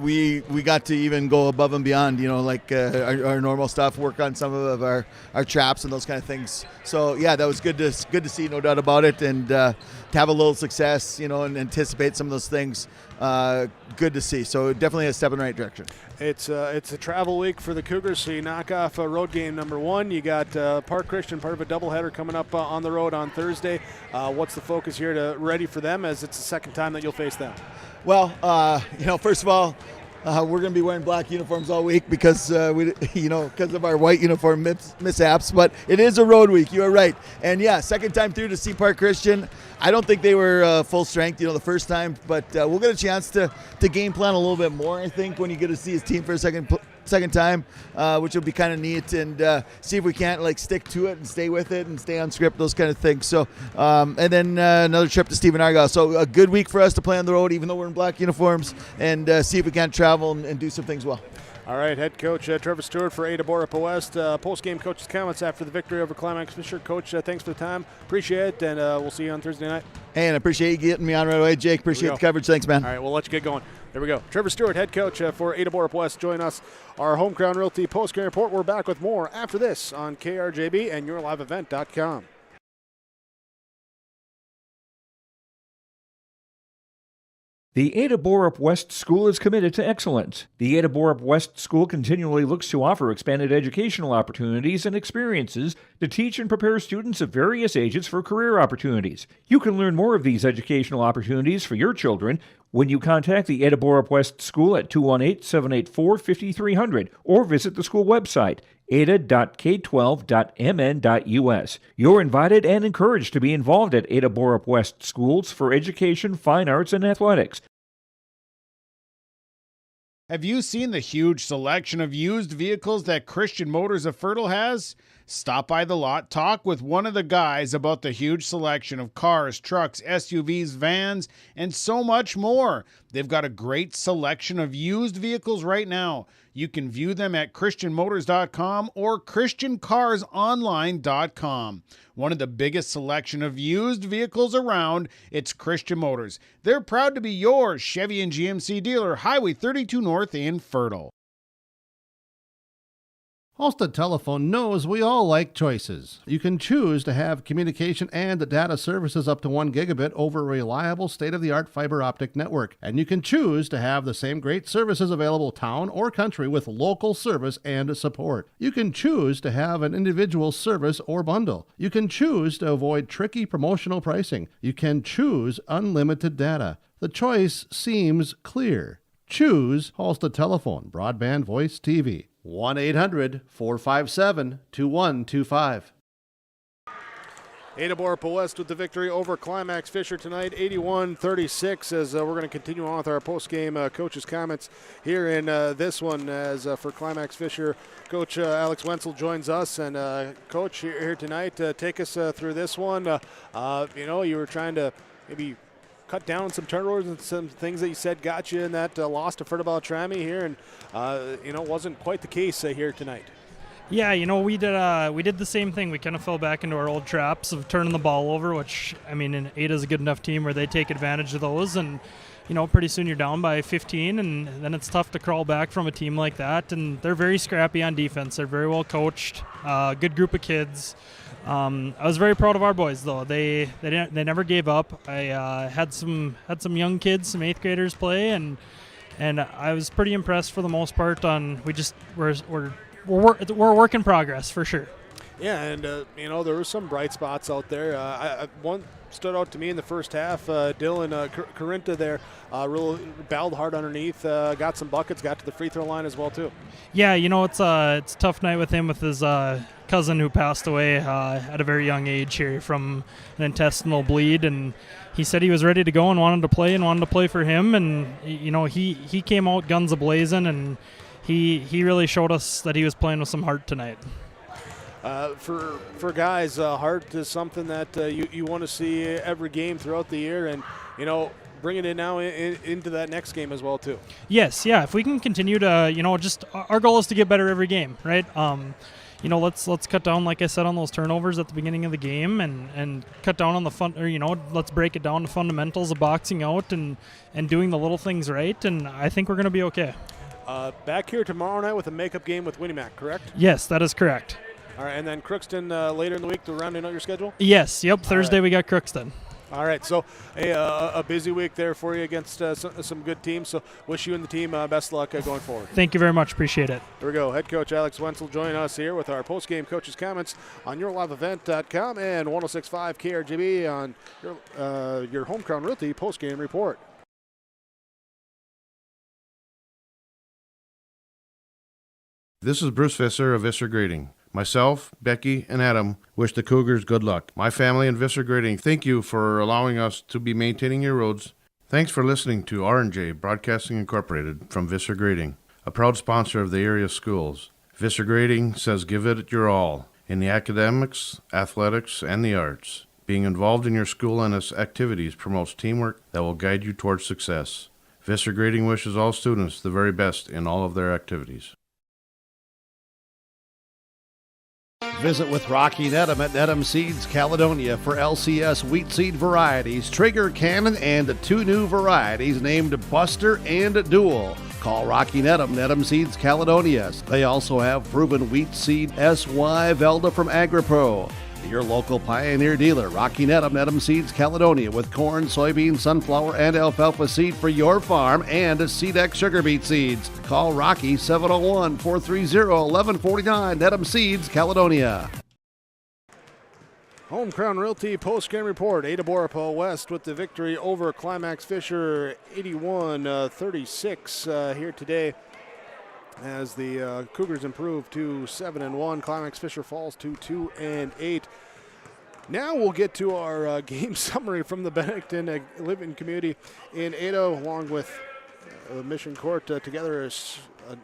we got to even go above and beyond, like our normal stuff, work on some of our traps and those kind of things. So, yeah, that was good to see, no doubt about it, and to have a little success, and anticipate some of those things. Good to see. So definitely a step in the right direction. It's a travel week for the Cougars, so you knock off road game number 1. You got Park Christian, part of a doubleheader coming up on the road on Thursday. What's the focus here to ready for them, as it's the second time that you'll face them? Well, first of all, we're going to be wearing black uniforms all week because because of our white uniform mishaps. But it is a road week. You are right. And yeah, second time through to see Park Christian. I don't think they were full strength, the first time, but we'll get a chance to game plan a little bit more. I think when you get to see his team for a second time, which will be kind of neat, and see if we can't stick to it and stay with it and stay on script, those kind of things. So, and then another trip to Stephen Argyle. So a good week for us to play on the road, even though we're in black uniforms, and see if we can't travel and do some things well. All right, head coach Trevor Stewart for Ada-Borup-West. Post-game coach's comments after the victory over Climax Fisher. Coach, thanks for the time. Appreciate it, and we'll see you on Thursday night. Hey, and I appreciate you getting me on right away, Jake. Appreciate the coverage. Thanks, man. All right, we'll let you get going. There we go. Trevor Stewart, head coach for Ada-Borup-West. Join us, our Home Crown Realty post-game report. We're back with more after this on KRJB and YourLiveEvent.com. The Ada-Borup-West School is committed to excellence. The Ada-Borup-West School continually looks to offer expanded educational opportunities and experiences to teach and prepare students of various ages for career opportunities. You can learn more of these educational opportunities for your children when you contact the Ada-Borup-West School at 218-784-5300 or visit the school website, ada.k12.mn.us. You're invited and encouraged to be involved at Ada-Borup-West Schools for education, fine arts, and athletics. Have you seen the huge selection of used vehicles that Christian Motors of Fertile has? Stop by the lot, talk with one of the guys about the huge selection of cars, trucks, SUVs, vans, and so much more. They've got a great selection of used vehicles right now. You can view them at christianmotors.com or christiancarsonline.com. One of the biggest selection of used vehicles around, it's Christian Motors. They're proud to be your Chevy and GMC dealer, Highway 32 North in Fertile. Halstead Telephone knows we all like choices. You can choose to have communication and data services up to 1 gigabit over a reliable state-of-the-art fiber optic network. And you can choose to have the same great services available town or country with local service and support. You can choose to have an individual service or bundle. You can choose to avoid tricky promotional pricing. You can choose unlimited data. The choice seems clear. Choose Halstead Telephone, broadband voice TV. 1-800-457-2125. Ada-Borup-West with the victory over Climax Fisher tonight, 81-36, as we're going to continue on with our post-game coach's comments here in this one. As for Climax Fisher, Coach Alex Wenzel joins us. And Coach, here tonight, take us through this one. You were trying to maybe cut down some turnovers and some things that you said got you in that loss to Fertile here, and wasn't quite the case here tonight. Yeah, we did the same thing. We kind of fell back into our old traps of turning the ball over, which, Ada's a good enough team where they take advantage of those, and pretty soon you're down by 15, and then it's tough to crawl back from a team like that. And they're very scrappy on defense. They're very well coached, good group of kids. I was very proud of our boys, though. They never gave up. I had some young kids, some 8th graders play, and I was pretty impressed for the most part. We're a work in progress for sure. Yeah, and there were some bright spots out there. One stood out to me in the first half. Dylan Carinta there really battled hard underneath, got some buckets, got to the free throw line as well too. Yeah, it's a tough night with him with his cousin who passed away at a very young age here from an intestinal bleed, and he said he was ready to go and wanted to play for him, and he came out guns a-blazing, and he really showed us that he was playing with some heart tonight. For guys, heart is something that you want to see every game throughout the year, and bringing it now into that next game as well too. Yes, yeah. If we can continue to, just our goal is to get better every game, right? Let's cut down, like I said, on those turnovers at the beginning of the game, and cut down on the let's break it down to fundamentals of boxing out and doing the little things right, and I think we're going to be okay. Back here tomorrow night with a makeup game with Winnie-Mac, correct? Yes, that is correct. All right, and then Crookston later in the week to rounding out your schedule? Yes, yep. Thursday we got Crookston. All right, so a busy week there for you against some good teams. So wish you and the team best luck going forward. Thank you very much. Appreciate it. Here we go. Head coach Alex Wenzel joining us here with our post-game coaches' comments on YourLiveEvent.com and 106.5 KRGB on your Home Crown Realty post-game report. This is Bruce Visser of Visser Grading. Myself, Becky, and Adam wish the Cougars good luck. My family and Visser Grading thank you for allowing us to be maintaining your roads. Thanks for listening to R&J Broadcasting Incorporated from Visser Grading, a proud sponsor of the area schools. Visser Grading says give it your all in the academics, athletics, and the arts. Being involved in your school and its activities promotes teamwork that will guide you towards success. Visser Grading wishes all students the very best in all of their activities. Visit with Rocky Nedham at Nedham Seeds Caledonia for LCS wheat seed varieties, Trigger Cannon, and 2 new varieties named Buster and Dual. Call Rocky Nedham, Nedham Seeds Caledonia. They also have proven wheat seed SY Velda from AgriPro. Your local Pioneer dealer, Rocky Nedham, Nedham Seeds Caledonia, with corn, soybean, sunflower, and alfalfa seed for your farm and Seedex sugar beet seeds. Call Rocky 701-430-1149, Nedham Seeds Caledonia. Home Crown Realty post-game report. Ada-Borup-West with the victory over Climax Fisher 81-36 here today, as the Cougars improve to 7-1. Climax Fisher falls to 2-8. Now we'll get to our game summary from the Bennington living community in Ada, along with Mission Court together as a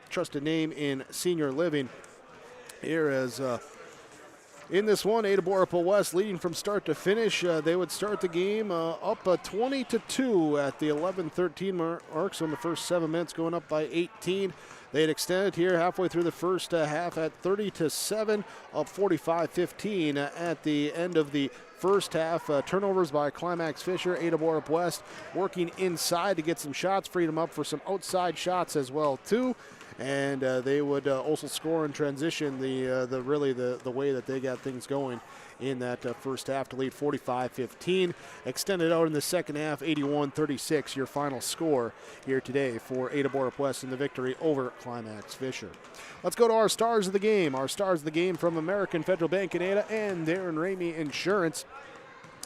trusted name in senior living. Here as in this one, Ada-Borup-West leading from start to finish. They would start the game up 20-2 at the 11-13 mark, so in the first 7 minutes going up by 18. They had extended here halfway through the first half at 30-7, up 45-15 at the end of the first half. Turnovers by Climax Fisher. Ada-Borup-West working inside to get some shots, freed them up for some outside shots as well too. And they would also score in transition, the way that they got things going in that first half to lead 45-15. Extended out in the second half, 81-36, your final score here today for Ada-Borup-West in the victory over Climax Fisher. Let's go to our stars of the game. Our stars of the game from American Federal Bank in Ada and Darren Ramey Insurance.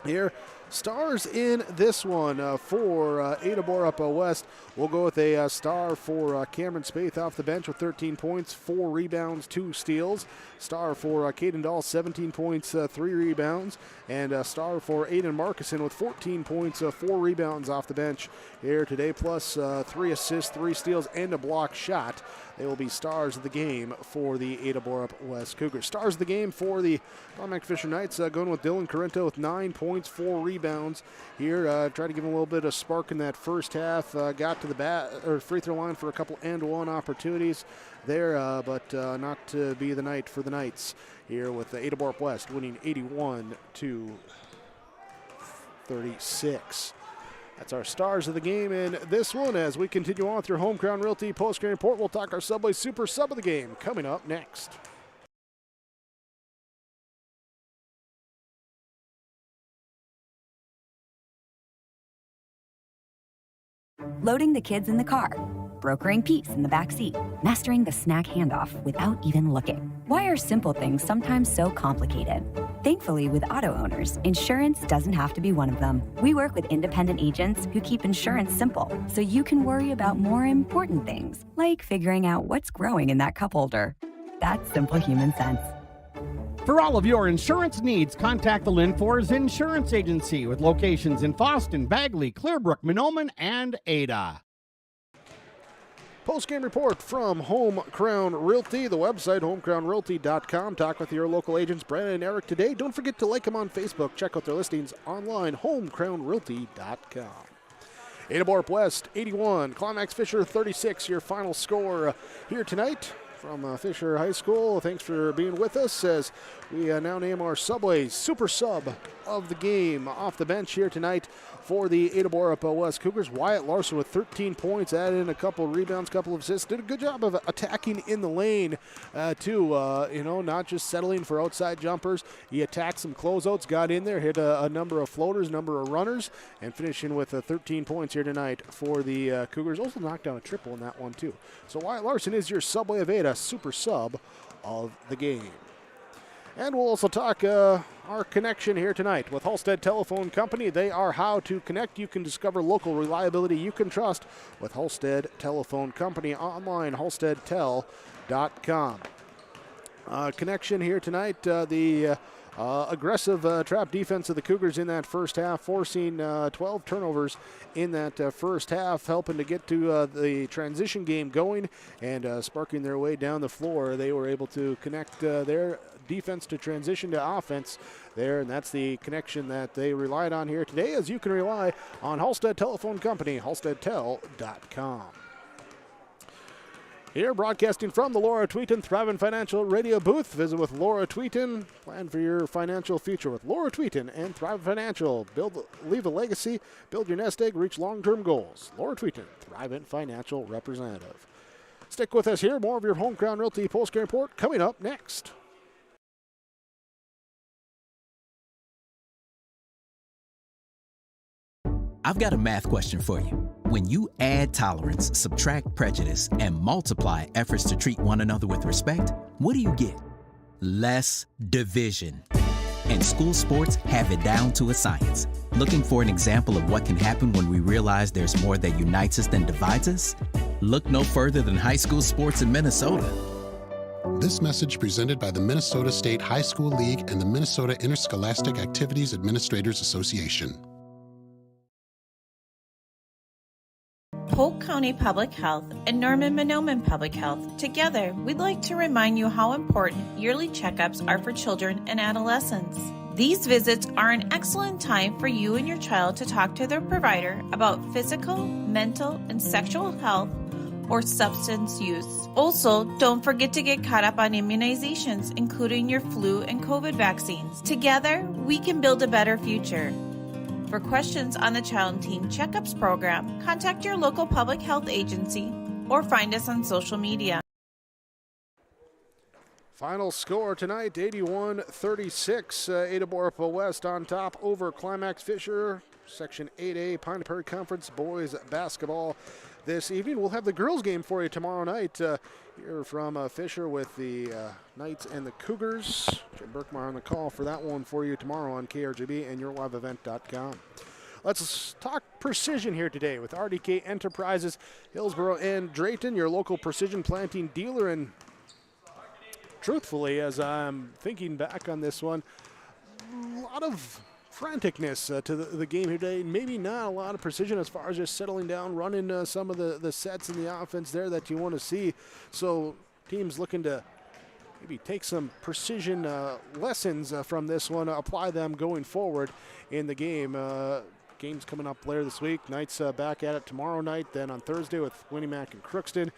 Here, stars in this one for Ada-Borup-West. We'll go with a star for Cameron Spaeth off the bench with 13 points, 4 rebounds, 2 steals. Star for Caden Dahl, 17 points, 3 rebounds. And a star for Aiden Markison with 14 points, 4 rebounds off the bench here today, plus 3 assists, 3 steals, and a block shot. They will be stars of the game for the Ada-Borup-West Cougars. Stars of the game for the Climax Fisher Knights, going with Dylan Corrento with 9 points, 4 rebounds here. Tried to give him a little bit of spark in that first half. Got to the free throw line for a couple and-one opportunities there, but not to be the night for the Knights here with Ada-Borup-West winning 81-36. That's our stars of the game in this one. As we continue on through Home Crown Realty post-game report, we'll talk our Subway Super Sub of the game coming up next. Loading the kids in the car, brokering peace in the back seat, mastering the snack handoff without even looking. Why are simple things sometimes so complicated? Thankfully, with auto owners, insurance doesn't have to be one of them. We work with independent agents who keep insurance simple, so you can worry about more important things, like figuring out what's growing in that cup holder. That's simple human sense. For all of your insurance needs, contact the Linfors Insurance Agency with locations in Fosston, Bagley, Clearbrook, Mahnomen, and Ada. Post-game report from Home Crown Realty, the website, homecrownrealty.com. Talk with your local agents, Brandon and Eric, today. Don't forget to like them on Facebook. Check out their listings online, homecrownrealty.com. Ada-Borup-West, 81. Climax Fisher, 36. Your final score here tonight from Fisher High School. Thanks for being with us as we now name our Subway Super Sub of the game. Off the bench here tonight for the Ada-Borup-West Cougars, Wyatt Larson with 13 points, added in a couple of rebounds, couple of assists. Did a good job of attacking in the lane, too. Not just settling for outside jumpers. He attacked some closeouts, got in there, hit a number of floaters, number of runners, and finishing with 13 points here tonight for the Cougars. Also knocked down a triple in that one, too. So Wyatt Larson is your Subway of Ada Super Sub of the game. And we'll also talk our connection here tonight with Halstead Telephone Company. They are how to connect. You can discover local reliability you can trust with Halstead Telephone Company. Online, halsteadtel.com. Connection here tonight. The aggressive trap defense of the Cougars in that first half, forcing 12 turnovers in that first half, helping to get to the transition game going and sparking their way down the floor. They were able to connect their defense to transition to offense there, and that's the connection that they relied on here today, as you can rely on Halstead Telephone Company, halsteadtel.com. Here, broadcasting from the Laura Tweeton Thriving Financial Radio booth. Visit with Laura Tweeton. Plan for your financial future with Laura Tweeton and Thriving Financial. Leave a legacy, build your nest egg, reach long-term goals. Laura Tweeton, Thriving Financial Representative. Stick with us here. More of your Home Crown Realty postgame report coming up next. I've got a math question for you. When you add tolerance, subtract prejudice, and multiply efforts to treat one another with respect, what do you get? Less division. And school sports have it down to a science. Looking for an example of what can happen when we realize there's more that unites us than divides us? Look no further than high school sports in Minnesota. This message presented by the Minnesota State High School League and the Minnesota Interscholastic Activities Administrators Association. Polk County Public Health and Norman-Mahnomen Public Health. Together, we'd like to remind you how important yearly checkups are for children and adolescents. These visits are an excellent time for you and your child to talk to their provider about physical, mental, and sexual health or substance use. Also, don't forget to get caught up on immunizations, including your flu and COVID vaccines. Together, we can build a better future. For questions on the Child and Teen Checkups program, contact your local public health agency or find us on social media. Final score tonight, 81-36. Ada-Borup-West on top over Climax Fisher. Section 8A Pine Prairie Conference boys basketball this evening. We'll have the girls game for you tomorrow night. Here from Fisher with the Knights and the Cougars. Jim Berkmar on the call for that one for you tomorrow on KRGB and yourliveevent.com. Let's talk precision here today with RDK Enterprises, Hillsboro and Drayton, your local precision planting dealer. And truthfully, as I'm thinking back on this one, a lot of franticness to the game here today. Maybe not a lot of precision as far as just settling down, running some of the sets in the offense there that you want to see. So teams looking to maybe take some precision lessons from this one, apply them going forward in the game. Games coming up later this week. Knights back at it tomorrow night. Then on Thursday with Winnimac and Crookston.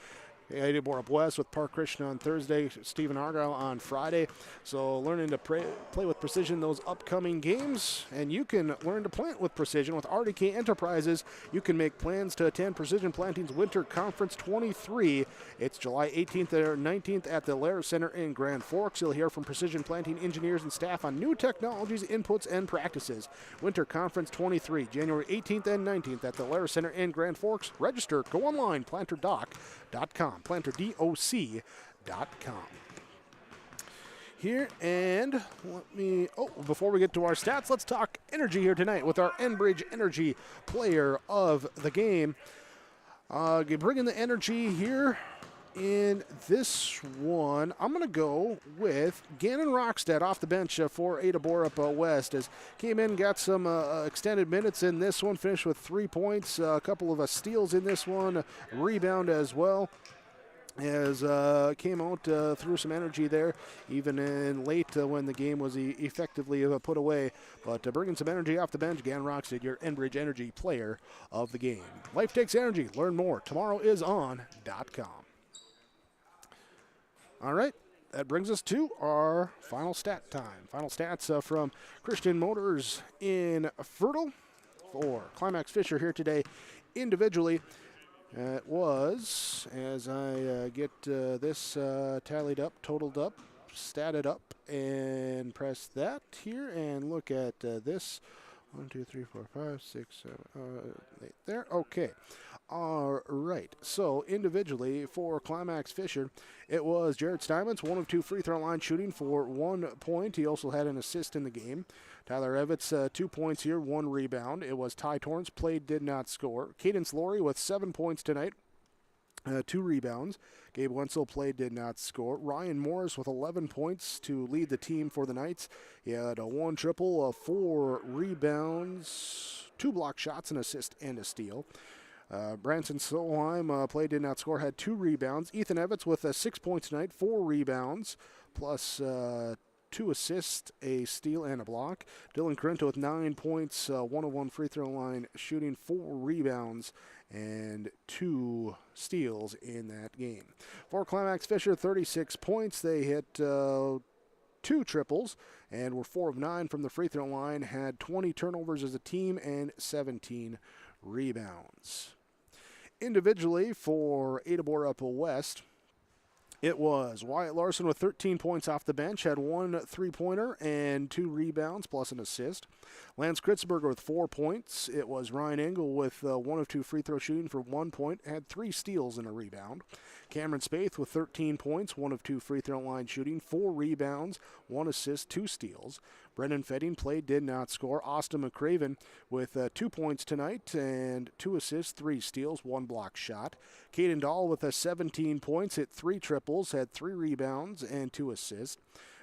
Ada-Borup-West with Park Christian on Thursday, Stephen Argyle on Friday. So learning to play with precision those upcoming games, and you can learn to plant with precision with RDK Enterprises. You can make plans to attend Precision Planting's Winter Conference 23. It's July 18th or 19th at the Lair Center in Grand Forks. You'll hear from Precision Planting engineers and staff on new technologies, inputs, and practices. Winter Conference 23, January 18th and 19th at the Lair Center in Grand Forks. Register, go online, planterdoc.com. PlanterDoc.com. Here, and before we get to our stats, let's talk energy here tonight with our Enbridge Energy player of the game. Bringing the energy here in this one, I'm going to go with Gannon Rockstead off the bench for Ada-Borup-West. As came in, got some extended minutes in this one, finished with 3 points, a couple of steals in this one, a rebound as well. As came out threw some energy there, even in late when the game was effectively put away. But bringing some energy off the bench, Gannon Rockstead, your Enbridge Energy player of the game. Life takes energy. Learn more. TomorrowisOn.com. All right, that brings us to our final stat time. Final stats from Christian Motors in Fertile for Climax Fisher here today individually. It was, as I get this tallied up, totaled up, statted up, and press that here and look at this. 1, 2, 3, 4, 5, 6, 7, 8 there. Okay. All right. So individually for Climax Fisher, it was Jared Steinmetz, 1 of 2 free throw line shooting for 1 point. He also had an assist in the game. Tyler Evans, 2 points here, 1 rebound. It was Ty Torrance, played, did not score. Cadence Laurie with 7 points tonight. 2 rebounds. Gabe Wenzel played, did not score. Ryan Morris with 11 points to lead the team for the Knights. He had a 1 triple, 4 rebounds, 2 block shots, an assist, and a steal. Branson Solheim played, did not score, had 2 rebounds. Ethan Evans with 6 points tonight, 4 rebounds, plus 2 assists, a steal, and a block. Dylan Corrento with 9 points, 1 of 1 free throw line shooting, 4 rebounds, and 2 steals in that game. For Climax Fisher, 36 points. They hit 2 triples and were 4 of 9 from the free throw line, had 20 turnovers as a team, and 17 rebounds. Individually for Ada-Borup-West, it was Wyatt Larson with 13 points off the bench, had 1 3-pointer and 2 rebounds plus an assist. Lance Kritzberger with 4 points. It was Ryan Engel with 1 of 2 free throw shooting for 1 point, had 3 steals and a rebound. Cameron Spaeth with 13 points, 1 of 2 free throw line shooting, 4 rebounds, 1 assist, 2 steals. Brendan Fetting played, did not score. Austin McCraven with 2 points tonight and 2 assists, 3 steals, 1 block shot. Caden Dahl with 17 points, hit 3 triples, had 3 rebounds and 2 assists.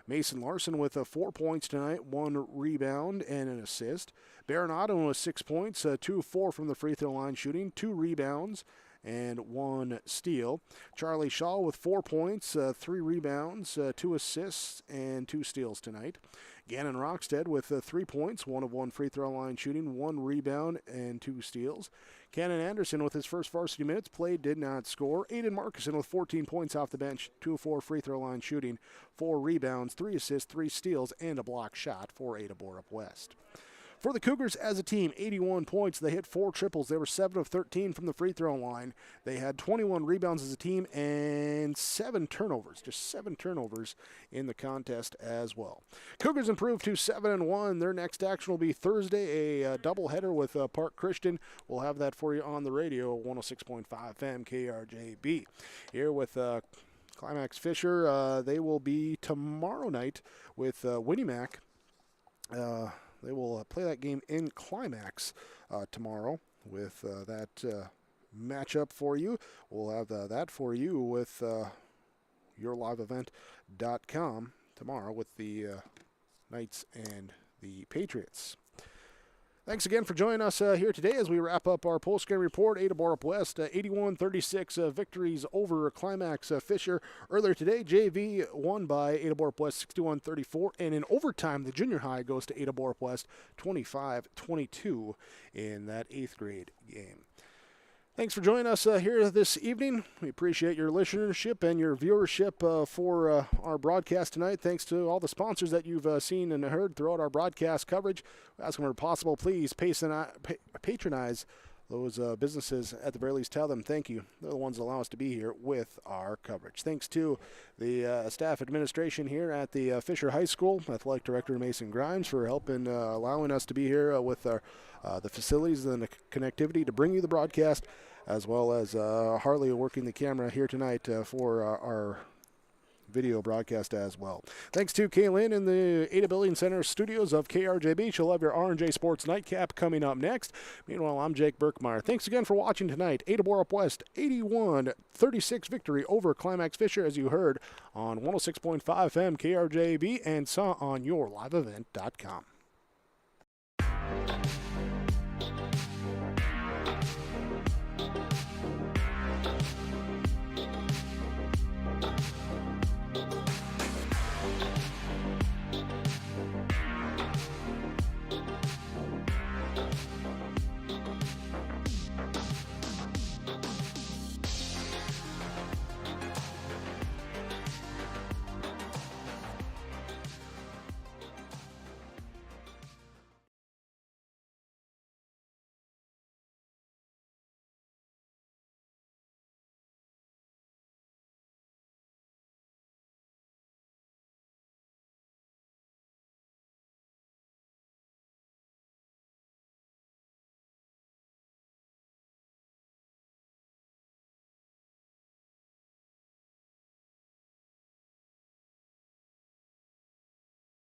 Mason Larson with 4 points tonight, 1 rebound and an assist. Baron Otto with 6 points, 2 of 4 from the free throw line shooting, 2 rebounds and 1 steal. Charlie Shaw with 4 points, 3 rebounds, 2 assists, and 2 steals tonight. Gannon Rockstead with 3 points, 1 of 1 free throw line shooting, 1 rebound, and 2 steals. Cannon Anderson with his first varsity minutes, played, did not score. Aiden Markison with 14 points off the bench, 2 of 4 free throw line shooting, 4 rebounds, 3 assists, 3 steals, and a block shot for Ada-Borup-West. For the Cougars as a team, 81 points. They hit 4 triples. They were 7 of 13 from the free throw line. They had 21 rebounds as a team and 7 turnovers, just 7 turnovers in the contest as well. Cougars improved to 7-1. Their next action will be Thursday, a doubleheader with Park Christian. We'll have that for you on the radio, 106.5 FM KRJB. Here with Climax Fisher, they will be tomorrow night with Winnie Mac. They will play that game in Climax tomorrow with that matchup for you. We'll have that for you with yourliveevent.com tomorrow with the Knights and the Patriots. Thanks again for joining us here today as we wrap up our postgame report. Ada-Borup-West 81-36 victories over Climax Fisher. Earlier today, JV won by Ada-Borup-West 61-34, and in overtime, the junior high goes to Ada-Borup-West 25-22 in that 8th grade game. Thanks for joining us here this evening. We appreciate your listenership and your viewership for our broadcast tonight. Thanks to all the sponsors that you've seen and heard throughout our broadcast coverage. Ask them where possible, please patronize those businesses. At the very least, tell them thank you. They're the ones that allow us to be here with our coverage. Thanks to the staff administration here at the Fisher High School, Athletic Director Mason Grimes, for helping allowing us to be here with our the facilities and the connectivity to bring you the broadcast, as well as Harley working the camera here tonight for our video broadcast as well. Thanks to Kaylin in the Ada Building Center studios of KRJB. She'll have your R&J Sports Nightcap coming up next. Meanwhile, I'm Jake Birkmeyer. Thanks again for watching tonight. Ada-Borup-West 81-36 victory over Climax Fisher, as you heard on 106.5 FM KRJB and saw on yourliveevent.com.